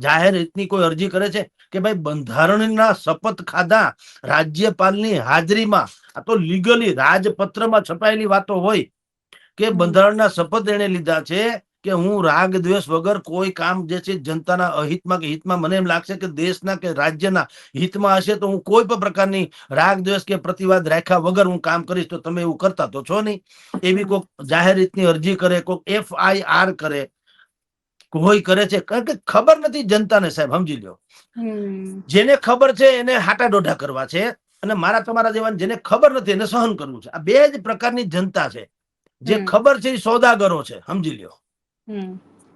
જાહેર રીતની કોઈ અરજી કરે છે કે ભાઈ બંધારણના શપથ ખાધા રાજ્યપાલની હાજરીમાં? આ તો લીગલી રાજપત્રમાં છપાયેલી વાતો હોય કે બંધારણના શપથ એને લીધા છે કે હું રાગ દ્વેષ વગર કોઈ કામ જે છે જનતાના અહિતમાં કે હિતમાં, મને એમ લાગશે કે દેશના કે રાજ્યના હિતમાં હશે તો હું કોઈ પણ પ્રકારની રાગ દ્વેષ કે પ્રતિવાદ રાખ્યા વગર હું કામ કરીશ. તો તમે એવું કરતા તો છો નહીં. એવી કોઈક જાહેર રીતની અરજી કરે, કોઈક FIR કરે, કોઈ કરે છે કારણ કે ખબર નથી જનતાને. સાહેબ સમજી લો, જેને ખબર છે એને હાટા ડોઢા કરવા છે, અને મારા તમારા જેવા જેને ખબર નથી એને સહન કરવું છે. આ બે જ પ્રકારની જનતા છે. જે ખબર છે એ સોદાગરો છે, સમજી લ્યો.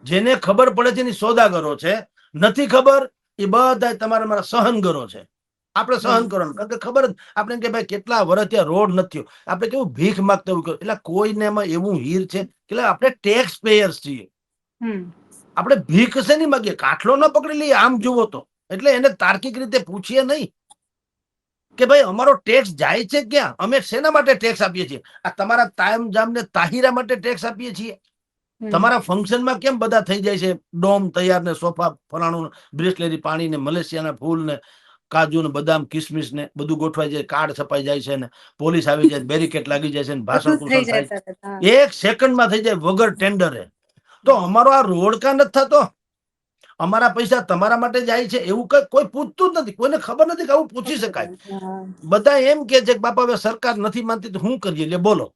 જેને ખબર પડે છે એની સોદાગરો છે, નથી ખબર એ બધા તમારા મારા સહનગરો છે. આપણે સહન કરવાનું કારણ કે ખબર જ આપણે કે ભાઈ કેટલા વર્ષ ત્યાં રોડ નથી, આપણે કેવું ભીખ માંગતા એવું એટલે કોઈને એમાં એવું હીર છે કે આપણે ટેક્સ પેયર્સ છીએ. આપણે ભીખ છે નહીં માગીએ, કાઠલો ન પકડી લઈએ આમ જુઓ તો. એટલે એને તાર્કિક રીતે પૂછીએ નહીં કે ભાઈ અમારો ટેક્સ જાય છે ક્યાં, અમે શેના માટે ટેક્સ આપીએ છીએ? આ તમારા તાયમ જામ ને તાહિરા માટે ટેક્સ આપીએ છીએ? તમારા ફંક્શનમાં કેમ બધા થઈ જાય છે ડોમ તૈયાર ને સોફા ફલાણું બ્રેસલેરી પાણી ને મલેશિયાના ફૂલ ને કાજુ ને બદામ કિસમિસ ને બધું ગોઠવાઈ જાય, કાર્ડ છપાઈ જાય છે ને પોલીસ આવી જાય, બેરિકેડ લાગી જાય છે ને ભાષણ કુષણ થાય, 1 સેકન્ડમાં થઈ જાય વગર ટેન્ડરે. તો અમારો આ રોડ કા નથી થતો? અમારા પૈસા તમારા માટે જાય છે એવું કોઈ પૂછતું જ નથી. કોઈને ખબર નથી કે આવું પૂછી શકાય. બધા એમ કે છે કે બાપા હવે સરકાર નથી માનતી તો શું કરીએ? લે બોલો.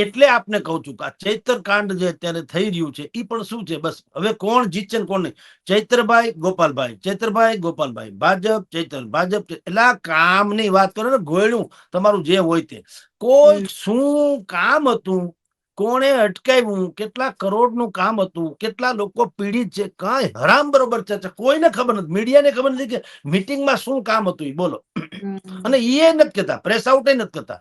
એટલે આપને કહું છું કે આ ચૈતર કાંડ જે અત્યારે થઈ રહ્યું છે એ પણ શું છે? બસ હવે કોણ જીતશે ને કોણ નહીં. ચૈત્રભાઈ ગોપાલભાઈ, ચૈત્રભાઈ ગોપાલભાઈ, ભાજપ ચૈતર, ભાજપ. એટલે આ કામની વાત કરો ને, ગોયણું તમારું જે હોય તે. કોઈ શું કામ હતું, કોણે અટકાવ્યું, કેટલા કરોડનું કામ હતું, કેટલા લોકો પીડિત છે, કાંઈ હરામ બરોબર ચર્ચા કોઈને ખબર નથી. મીડિયાને ખબર નથી કે મીટિંગમાં શું કામ હતું એ બોલો. અને એ નથી કહેતા, પ્રેસ આઉટ નથી કરતા.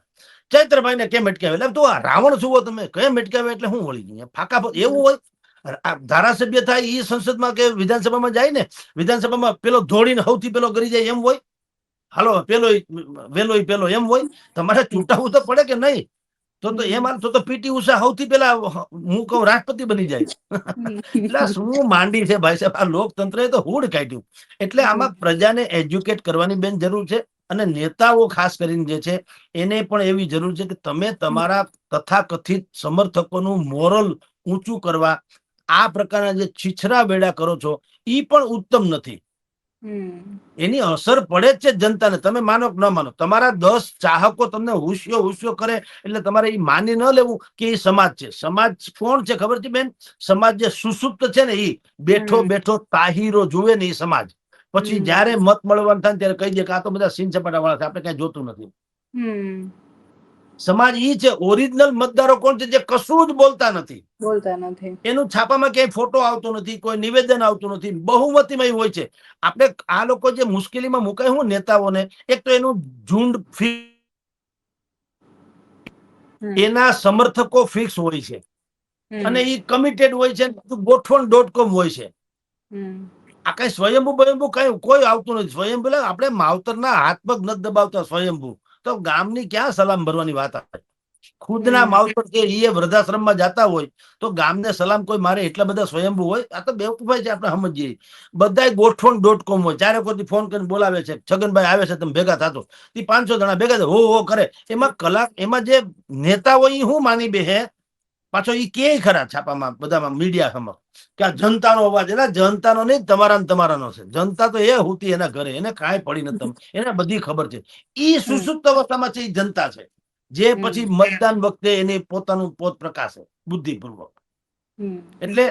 ચૈત્રભાઈ ને કેમ અટકાવે? એટલે તું આ રાવણ જુઓ તમે, કેમ અટકાવે એટલે શું વળી ગયા ફાકા? એવું હોય? ધારાસભ્ય થાય એ સંસદમાં કે વિધાનસભામાં જાય ને, વિધાનસભામાં પેલો દોડીને સૌથી પેલો કરી જાય એમ હોય? હાલો પેલો પેલો એમ હોય? તમારે ચૂંટાવવું તો પડે કે નહીં? તો એમ તો પીટી ઉષા સૌથી પેલા હું કહું રાષ્ટ્રપતિ બની જાય. એટલે શું માંડી છે ભાઈ સાહેબ, આ લોકતંત્ર તો હુડ કાઢ્યું. એટલે આમાં પ્રજાને એજ્યુકેટ કરવાની બેન જરૂર છે, અને નેતાઓ ખાસ કરીને જે છે એને પણ એવી જરૂર છે કે તમે તમારા તથાકથિત સમર્થકોનું મોરલ ઊંચું કરવા આ પ્રકારના જે છીછરા વેડા કરો છો એ પણ ઉત્તમ નથી. એની અસર પડે જ છે જનતાને. તમે માનો કે ન માનો, તમારા 10 ચાહકો તમને હુસ્યો કરે એટલે તમારે એ માની ન લેવું કે એ સમાજ છે. સમાજ કોણ છે ખબર છે બેન? સમાજ જે સુસુપ્ત છે ને એ બેઠો બેઠો તાહીરો જુએ ને એ સમાજ. પછી જયારે મત મળવાનું થાય ત્યારે કહી દે કે આ તો બધા સીન સપાટા વાળા છે, આપણે કઈ જોતું નથી. સમાજ ઈ છે. ઓરિજિનલ મતદારો કોણ છે? જે કશું જ બોલતા નથી. એનું છાપામાં ક્યાંય ફોટો આવતો નથી, કોઈ નિવેદન આવતું નથી. બહુમતીમાં હોય છે. આપણે આ લોકો જે મુશ્કેલીમાં મુકાય હું નેતાઓને, એક તો એનું ઝુંડ એના સમર્થકો ફિક્સ હોય છે અને એ કમિટેડ હોય છે, ગોઠવણ .com હોય છે. આ કઈ સ્વયંભૂ કઈ કોઈ આવતું નથી. સ્વયંભૂ આપણે માવતરના હાથ પગ નથી દબાવતા. સ્વયંભૂ તો ગામની ક્યાં સલામ ભરવાની વાત આવે? ખુદના માવતર કે એ વૃદ્ધાશ્રમમાં જતા હોય તો ગામને સલામ કોઈ મારે? એટલા બધા સ્વયંભૂ હોય? આ તો બેવકૂફાઈ છે. આપણે સમજીએ બધા ગોઠવણ .com હોય. ચારે કોઈ ફોન કરીને બોલાવે છે, છગનભાઈ આવે છે, તમે ભેગા થતો. એ 500 જણા ભેગા હો કરે. એમાં જે નેતા હોય એ હું માની બે પાછો એ કે ખરા છાપામાં બધામાં મીડિયા સમક્ષ કે આ જનતાનો અવાજ. એટલે જનતાનો નહીં, તમારાનો છે. જનતા તો એ હોતી એના ઘરે, એને કાંઈ પડી નથી. એને બધી ખબર છે. એ સુસુપ્ત અવસ્થામાં છે, એ જનતા છે. જે પછી મતદાન વખતે એને પોતાનું પોત પ્રકાશે બુદ્ધિપૂર્વક. એટલે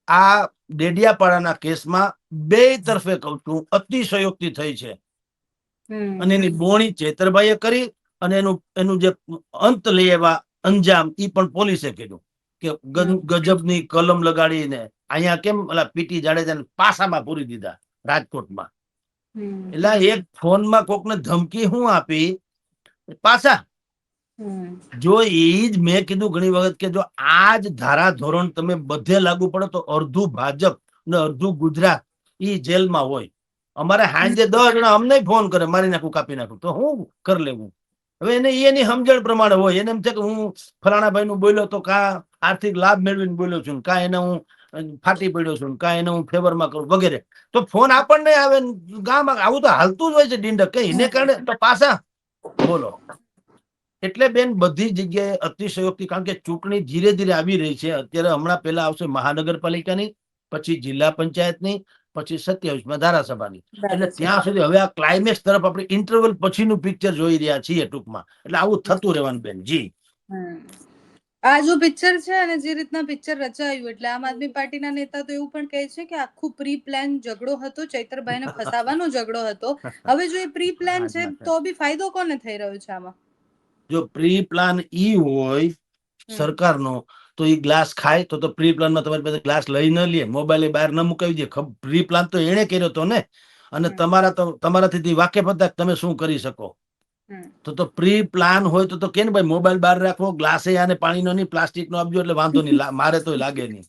આ ડેડિયાપાડાના કેસમાં બે તરફે કહું છું અતિશયોક્તિ થઈ છે, અને એની બોણી ચેતરભાઈએ કરી, અને એનું જે અંત લઈ એવા અંજામ ઈ પણ પોલીસે કીધું કે ગજબની કલમ લગાડીને અહીંયા કેમ ઓલા પીટી જાડેજાને પાસામાં પૂરી દીધા રાજકોટમાં. એટલે એક ફોનમાં કોકને ધમકી હું આપી પાછા. જો એ જ મેં કીધું ઘણી વખત કે જો આ જ ધારા ધોરણ તમે બધે લાગુ પડે તો અડધું ભાજપ ને અડધું ગુજરાત ઈ જેલમાં હોય. અમારે હાંજે 10 જણા અમને ફોન કરે મારી નાખું કાપી નાખું તો હું કરી લેવું. હવે એને એની સમજણ પ્રમાણે હોય, એને એમ છે કે હું ફલાણા ભાઈ નું બોલ્યો તો કા આર્થિક લાભ મેળવીને બોલ્યો છું, કા એને હું ફાટી પડ્યો છું, કા એને હું ફેવરમાં કરું વગેરે. તો ફોન આપણને આવે ગામ આવું તો હાલતું જ હોય છે ડીંડક કઈ એને કારણે તો પાછા બોલો. એટલે બેન બધી જગ્યાએ અતિશયોક્તિ, કારણ કે ચૂંટણી ધીરે ધીરે આવી રહી છે. અત્યારે હમણાં પહેલા આવશે મહાનગરપાલિકાની, પછી જિલ્લા પંચાયતની, પછી 27માં ધારાસભાની. એટલે ત્યાં સુધી હવે આ ક્લાઇમેક્સ તરફ આપણે ઇન્ટરવલ પછીનું પિક્ચર જોઈ રહ્યા છીએ ટૂંકમાં. એટલે આવું થતું રહેવાનું બેન. જી આ જો પિક્ચર છે અને જે રીતના પિક્ચર રચાયું, એટલે આમ આદમી પાર્ટીના નેતા તો એવું પણ કહે છે કે આખું પ્રી પ્લાન ઝઘડો હતો, ચૈતરભાઈને ફસાવાનો ઝઘડો હતો. હવે જો એ પ્રી પ્લાન છે તો બી ફાયદો કોને થઈ રહ્યો છે આમાં? જો પ્રી પ્લાન ઈ હોય સરકારનો તો ઈ ગ્લાસ ખાય તો પ્રી પ્લાનમાં તમારી પાસે ગ્લાસ લઈ ન લે, મોબાઈલ બહાર ન મુકાવી દે. પ્રી પ્લાન તો એને કર્યો હતો ને, અને તમારાથી વાકેફ હતા તમે શું કરી શકો. તો પ્રી પ્લાન હોય તો કે ને ભાઈ મોબાઈલ બહાર રાખવો, ગ્લાસે આને પાણીનો નહીં પ્લાસ્ટિક નો આપજો એટલે વાંધો નહીં, મારે તો લાગે નહીં.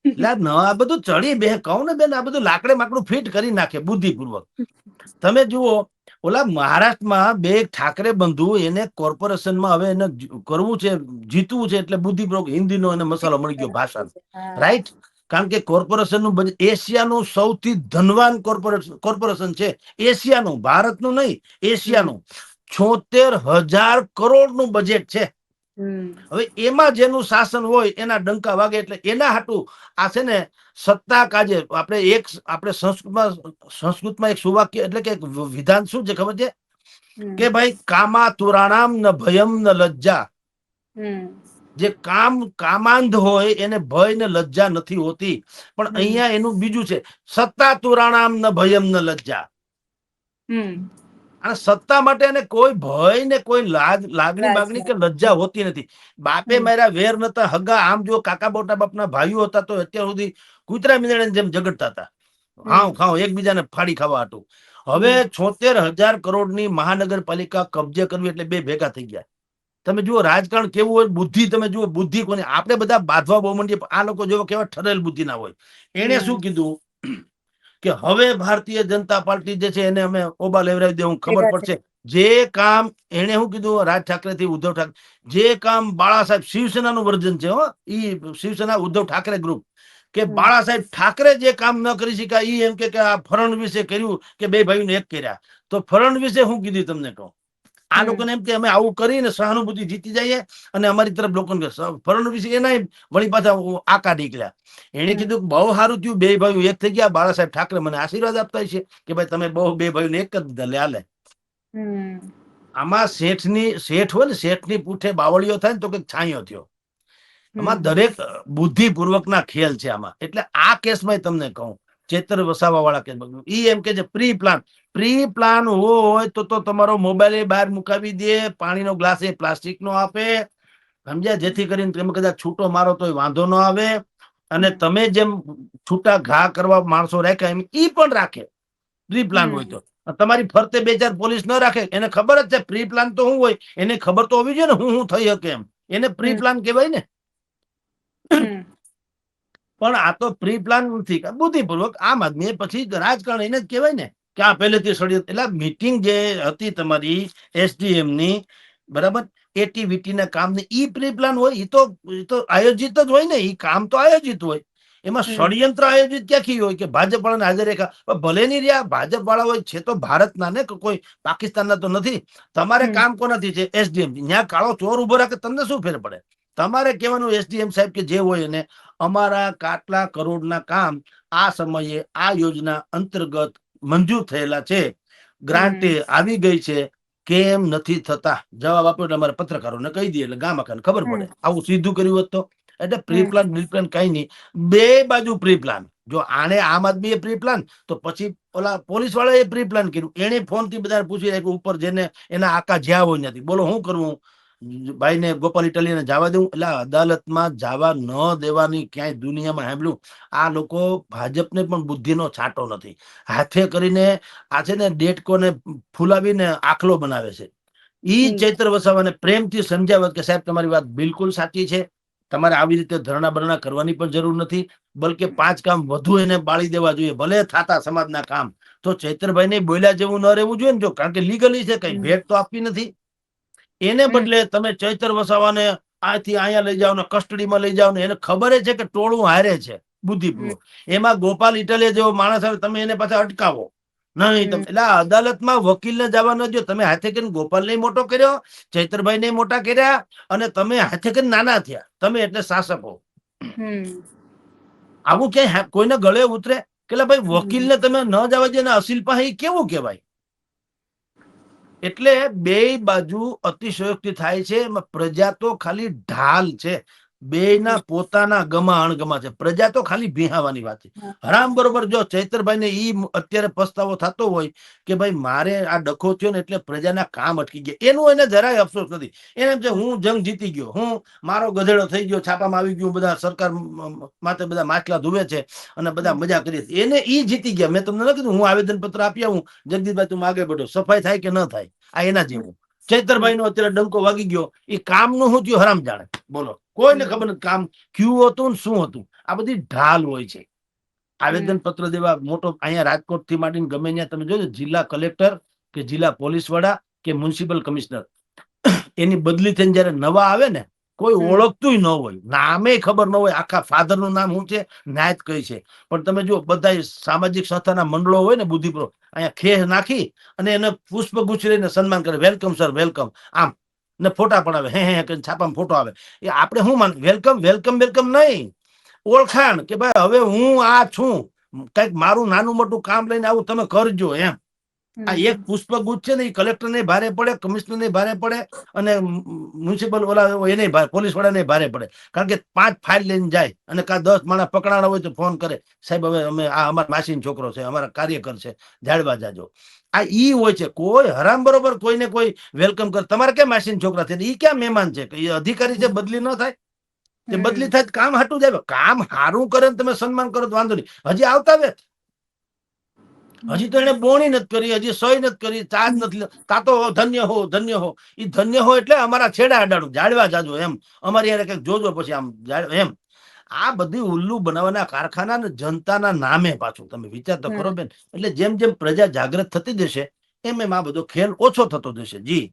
એટલે આ બધું ચડી બે કહું ને બેન, આ બધું લાકડે માકડું ફિટ કરી નાખે બુદ્ધિપૂર્વક. તમે જુઓ ઓલા મહારાષ્ટ્રમાં બે ઠાકરે બંધુ, એને કોર્પોરેશનમાં હવે એને કરવું છે, જીતવું છે, એટલે બુદ્ધિપૂર્વક હિન્દીનો એને મસાલો મળી ગયો ભાષા, રાઈટ. કારણ કે કોર્પોરેશનનું એશિયાનું સૌથી ધનવાન કોર્પોરેશન છે, એશિયાનું, ભારતનું નહીં, એશિયાનું. 76,000 કરોડનું બજેટ છે. હવે એમાં જેનું શાસન હોય એના ડંકા વાગે. એટલે એના હાટું આ છે ને સત્તા કાજે આપણે સંસ્કૃતમાં એક સુવાક્ય એટલે કે વિધાન શું છે ખબર છે કે ભાઈ કામા તુરાણામ ન ભયમ ન લજ્જા. જે કામાંધ હોય એને ભય ને લજ્જા નથી હોતી, પણ અહીંયા એનું બીજું છે સત્તા તુરાણામ ન ભયમ ન લજ્જા. અને સત્તા માટે એને કોઈ ભય ને કોઈ લાગણી બાગણી કે લજ્જા હોતી નથી. બાપે મારા વેર નતા હગા, આમ જો કાકા બોટા બાપના ભાઈઓ હતા તો અત્યાર સુધી કૂતરા મીંદડાની જેમ ઝઘડતા હતા, ખાવ એકબીજાને ફાડી ખાવા હતું. હવે 76,000 કરોડની મહાનગરપાલિકા કબજે કરવી એટલે બે ભેગા થઈ ગયા. તમે જુઓ રાજકારણ કેવું હોય, બુદ્ધિ તમે જુઓ, બુદ્ધિ કોને આપણે બધા બાંધવા બહુ મંડીએ, આ લોકો જેવો કેવા ઠરેલ બુદ્ધિ ના હોય. એને શું કીધું કે હવે ભારતીય જનતા પાર્ટી જે છે એને અમે ઓબા લેવડાવી દેવું, ખબર પડશે જે કામ એને શું કીધું રાજ ઠાકરે થી ઉદ્ધવ ઠાકરે, જે કામ બાળા સાહેબ શિવસેનાનું વર્જન છે, ઈ શિવસેના ઉદ્ધવ ઠાકરે ગ્રુપ, કે બાળા સાહેબ ઠાકરે જે કામ ન કરી શક્યા ઈ એમ કે આ ફડણવીસે કર્યું કે બે ભાઈઓને એક કર્યા. તો ફડણવીસે શું કીધું તમને કહું, આ લોકોને એમ કે અમે આવું કરીને સહાનુભૂતિ જીતી જઈએ અને અમારી તરફ લોકોને, ફડણવીસ એના વળી પાછા આકા નીકળ્યા. એને કીધું બહુ સારું થયું બે ભાઈઓ એક થઈ ગયા, બાળા સાહેબ ઠાકરે મને આશીર્વાદ આપતા છે કે ભાઈ તમે બહુ બે ભાઈઓને એક કરી દીધા, લે હાલે. આમાં શેઠ હોય ને, શેઠની પૂઠે બાવળીઓ થાય ને તો કઈક છાંયો થયો. આમાં દરેક બુદ્ધિપૂર્વકના ખેલ છે આમાં. એટલે આ કેસમાં તમને કહું, ચેતર વસાવા વાળા કેસ ઈ એમ કે છે પ્રી પ્લાન હોય તો તમારો મોબાઈલ બહાર મુકાવી દે, પાણીનો ગ્લાસ એ પ્લાસ્ટિક નો આપે, સમજ્યા, જેથી કરીને તમે કદાચ છૂટો મારો તો વાંધો ન આવે. અને તમે જેમ છૂટા ઘા કરવા માણસો રાખ્યા એમ ઈ પણ રાખે પ્રી પ્લાન હોય તો. તમારી ફરતે 2-4 પોલીસ ન રાખે, એને ખબર જ છે પ્રી પ્લાન તો શું હોય, એને ખબર તો હોવી જોઈએ ને હું થઈ શકે એમ, એને પ્રી પ્લાન કહેવાય ને. પણ આ તો પ્રી પ્લાન નથી, બુદ્ધિપૂર્વક આમ આદમી પછી રાજકારણ એને જ કહેવાય ને કે આ પહેલેથી ષડયંત્ર. એટલે મીટિંગ જે હતી તમારી એસડીએમ ની, બરાબર, એટીવીટીના કામની ઈ પ્રી પ્લાન હોય, એ તો આયોજિત જ હોય ને, ઈ કામ તો આયોજિત હોય. એમાં ષડયંત્ર આયોજિત ક્યાંથી હોય કે ભાજપ વાળાને હાજર રેખા, ભલે નહીં રહ્યા ભાજપ વાળા હોય છે તો ભારતના ને, કોઈ પાકિસ્તાનના તો નથી. તમારે કામ કોનાથી છે? એસડીએમ. ત્યાં કાળો ચોર ઉભો રાખે તમને શું ફેર પડે? તમારે કહેવાનું એસડીએમ સાહેબ કે જે હોય એને, અમારા કેટલા કરોડના કામ આ સમયે આ યોજના અંતર્ગત મંજૂર થયેલા છે, ગ્રાન્ટ આવી ગઈ છે, કેમ નથી થતા જવાબ આપ્યો એટલે અમારે પત્રકારોને કહી દઈએ એટલે ગામ આખાને ખબર પડે. આવું સીધું કર્યું હોત તો એટલે પ્રી પ્લાન કઈ નહીં, બે બાજુ પ્રી પ્લાન. જો આને આમ આદમીએ પ્રી પ્લાન તો પછી ઓલા પોલીસ વાળાએ પ્રી પ્લાન કર્યું. એને ફોન થી બધા પૂછી રાખ્યું ઉપર જેને એના આકા જ્યાં હોય ત્યાંથી, બોલો શું કરવું ભાઈ ને ગોપાલ ઇટાલિયાને જવા દેવું. એટલે અદાલતમાં જવા ન દેવાની ક્યાંય દુનિયામાં સાંભળ્યું. આ લોકો ભાજપને પણ બુદ્ધિનો છાંટો નથી. હાથે કરીને આ છે ને ડેટકોને ફૂલાવીને આખલો બનાવે છે. ઈ ચૈત્ર વસાવાને પ્રેમથી સમજાવત કે સાહેબ તમારી વાત બિલકુલ સાચી છે, તમારે આવી રીતે ધરણા બરણા કરવાની પણ જરૂર નથી, બલકે 5 કામ વધુ એને બાળી દેવા જોઈએ, ભલે થાતા સમાજના કામ. તો ચૈતરભાઈ ને બોલ્યા જેવું ન રહેવું જોઈએ ને, જો કારણ કે લીગલી છે, કઈ ભેટ તો આપવી નથી. એને બદલે તમે ચૈતર વસાવાને આથી અહીંયા લઈ જાઓ ને કસ્ટડીમાં લઈ જાઓ ને, એને ખબર છે કે ટોળું હારે છે બુદ્ધિપૂર્વક. એમાં ગોપાલ ઇટાલિયા જેવો માણસ આવે તમે એને પાછા અટકાવો નહીં. એટલે અદાલતમાં વકીલને જવા ન દો. તમે હાથે કરીને ગોપાલને મોટો કર્યો, ચૈતરભાઈને મોટા કર્યા, અને તમે હાથે કરીને નાના થયા. તમે એટલે શાસકો. આવું ક્યાંય કોઈને ગળે ઉતરે કે ભાઈ વકીલને તમે ન જવા દે ને અસીલ પાસે કેવું કહેવાય? એટલે બે બાજુ અતિશયોક્તિ થાય છે. પ્રજા તો ખાલી ઢાલ છે, બેયના પોતાના ગમા અણગમા છે. પ્રજા તો ખાલી ભીહાવાની વાત છે. હરામ બરોબર. જો ચૈતરભાઈ ને ઈ અત્યારે પસ્તાવો થતો હોય કે ભાઈ મારે આ ડખો થયો ને એટલે પ્રજાના કામ અટકી ગયા, એનું એને જરાય અફસોસ નથી. એને એમ છે હું જંગ જીતી ગયો, હું મારો ગધેડો થઈ ગયો, છાપામાં આવી ગયું, બધા સરકાર માથે બધા માછલા ધુવે છે અને બધા મજા કરી. એને ઈ જીતી ગયા. મેં તમને ન કીધું હું આવેદન પત્ર આપી આવું, જગદીશભાઈ તું આગળ બેઠો, સફાઈ થાય કે ન થાય? આ એના જેવું. ચૈતરભાઈ નો અત્યારે ડંકો વાગી ગયો, એ કામનું શું થયું હરામ જાણે. બોલો, કોઈને ખબર નથી કામ ક્યું હતું ને શું હતું. આ બધી ઢાલ હોય છે. આવેદન પત્ર દેવા મોટો અહીંયા રાજકોટ થી માંડીને ગમે ત્યાં તમે જોજો, જિલ્લા કલેક્ટર કે જિલ્લા પોલીસ વડા કે મ્યુનિસિપલ કમિશનર એની બદલી થઈને જયારે નવા આવે ને, કોઈ ઓળખતું ન હોય, નામે ખબર ન હોય, આખા ફાધર નું નામ શું છે, નાયત કઈ છે. પણ તમે જો બધા સામાજિક સંસ્થાના મંડળો હોય ને બુદ્ધિપૂર્વક અહીંયા ખેહ નાખી અને એને પુષ્પગુચ્છ લઈને સન્માન કરે, વેલકમ સર વેલકમ, આમ ને ફોટા પણ આવે, હે છાપામાં ફોટો આવે. એ આપણે શું માન વેલકમ વેલકમ વેલકમ નહીં, ઓળખાણ કે ભાઈ હવે હું આ છું, કઈક મારું નાનું મોટું કામ લઈને આવું, તમે કરજો એમ. આ એક પુષ્પગુચ્છ છે ને એ કલેક્ટર ને ભારે પડે, કમિશનર ને ભારે પડે અને મ્યુનિસિપલ ઓલા એને પોલીસ વાળા ને ભારે પડે. કારણ કે 5 ફાઇલ લઈને જાય અને 10 માણસ પકડાણા હોય તો ફોન કરે, સાહેબ હવે અમે આ અમારા માસીનો છોકરો છે, અમારા કાર્યકર છે, જાળવા જાજો. આ ઈ હોય છે. કોઈ હરામ બરોબર કોઈને કોઈ વેલકમ કરે. તમારે કેમ માસીન છોકરા છે, ઈ ક્યાં મહેમાન છે? એ અધિકારી છે, બદલી ન થાય? તે બદલી થાય કામ હાટું જાય. કામ હારું કરે ને તમે સન્માન કરો તો વાંધો નહીં. હજી આવતા વેત, હજી તો એને બોણી નથી કરી, હજી સહી નથી કરી, ચાર્જ નથી. તા તો ધન્ય હો ધન્ય હો. એ ધન્ય હો એટલે અમારા છેડા અડાડું, જાળવા જાજો એમ, અમારી યારે કઈક જોજો પછી આમ એમ. આ બધી ઉલ્લુ બનાવવાના કારખાના ને જનતાના નામે પાછું તમે વિચાર તો કરો બેન. એટલે જેમ જેમ પ્રજા જાગૃત થતી જશે એમ એમ આ બધો ખેલ ઓછો થતો જશે. જી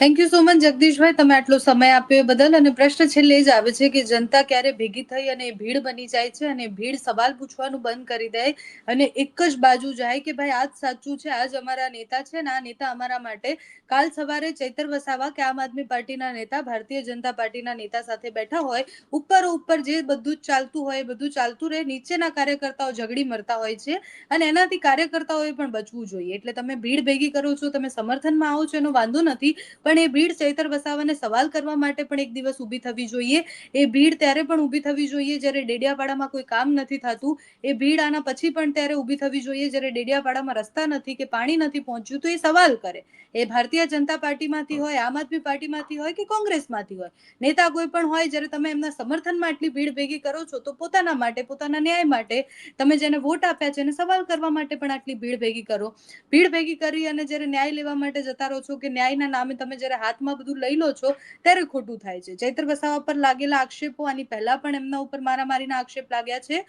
થેન્ક યુ સો મચ જગદીશભાઈ, તમે આટલો સમય આપ્યો એ બદલ. અને પ્રશ્ન છેલ્લે જ આવે છે કે જનતા ક્યારે ભેગી થઈ અને ભીડ બની જાય છે અને ભીડ સવાલ પૂછવાનું બંધ કરી દે અને એક જ બાજુ જાય કે ભાઈ આજ સાચું છે, આજ અમારા નેતા છે ને આ નેતા અમારા માટે. કાલ સવારે ચૈતર વસાવા કે આમ આદમી પાર્ટીના નેતા ભારતીય જનતા પાર્ટીના નેતા સાથે બેઠા હોય, ઉપર જે બધું જ ચાલતું હોય બધું ચાલતું રહે, નીચેના કાર્યકર્તાઓ ઝઘડી મરતા હોય છે અને એનાથી કાર્યકર્તાઓએ પણ બચવું જોઈએ. એટલે તમે ભીડ ભેગી કરો છો, તમે સમર્થનમાં આવો છો, એનો વાંધો નથી, પણ એ ભીડ ચૈતર વસાવાને સવાલ કરવા માટે પણ એક દિવસ ઊભી થવી જોઈએ. એ ભીડ ત્યારે પણ ઊભી થવી જોઈએ જ્યારે ડેડિયાપાડામાં કોઈ કામ નથી થતું. એ ભીડ આના પછી પણ ત્યારે ઊભી થવી જોઈએ જ્યારે ડેડિયાપાડામાં રસ્તા નથી કે પાણી નથી પહોંચ્યું, તો એ સવાલ કરે. એ ભારતીય જનતા પાર્ટીમાંથી હોય, આમ આદમી પાર્ટીમાંથી હોય કે કોંગ્રેસમાંથી હોય, નેતા કોઈ પણ હોય, જ્યારે તમે એમના સમર્થનમાં આટલી ભીડ ભેગી કરો છો તો પોતાના માટે, પોતાના ન્યાય માટે, તમે જેને વોટ આપ્યા છે એને સવાલ કરવા માટે પણ આટલી ભીડ ભેગી કરો. ભીડ ભેગી કરી અને જ્યારે ન્યાય લેવા માટે જતા રહો છો કે ન્યાયના નામે તમે જ્યારે હાથમાં બધું લઈ લો છો ત્યારે ખોટું થાય છે. ચૈતર વસાવા પર લાગેલા આક્ષેપો, આની પહેલા પણ એમના ઉપર મારામારીના આક્ષેપ લાગ્યા છે.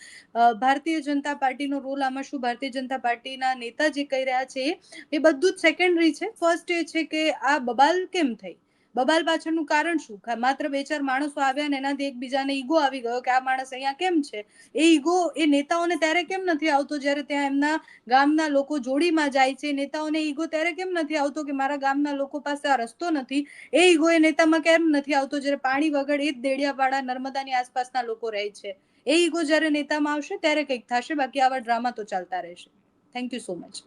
ભારતીય જનતા પાર્ટીનો રોલ આમાં શું, ભારતીય જનતા પાર્ટીના નેતા જે કહી રહ્યા છે એ બધું જ સેકન્ડરી છે. ફર્સ્ટ એ છે કે આ બબાલ કેમ થઈ, બબાલ પાછળનું કારણ શું? માત્ર 2-4 માણસો આવ્યા ને એનાથી એકબીજાને ઈગો આવી ગયો કે આ માણસ અહીંયા કેમ છે. એ ઈગો એ નેતાઓને ત્યારે કેમ નથી આવતો જ્યારે ત્યાં એમના ગામના લોકો જોડીમાં જાય છે. નેતાઓને ઈગો ત્યારે કેમ નથી આવતો કે મારા ગામના લોકો પાસે આ રસ્તો નથી. એ ઈગો એ નેતામાં કેમ નથી આવતો જ્યારે પાણી વગર એ જ દેડિયાપાડા નર્મદાની આસપાસના લોકો રહે છે. એ ઈગો જ્યારે નેતામાં આવશે ત્યારે કંઈક થશે, બાકી આવા ડ્રામા તો ચાલતા રહેશે. Thank you so much.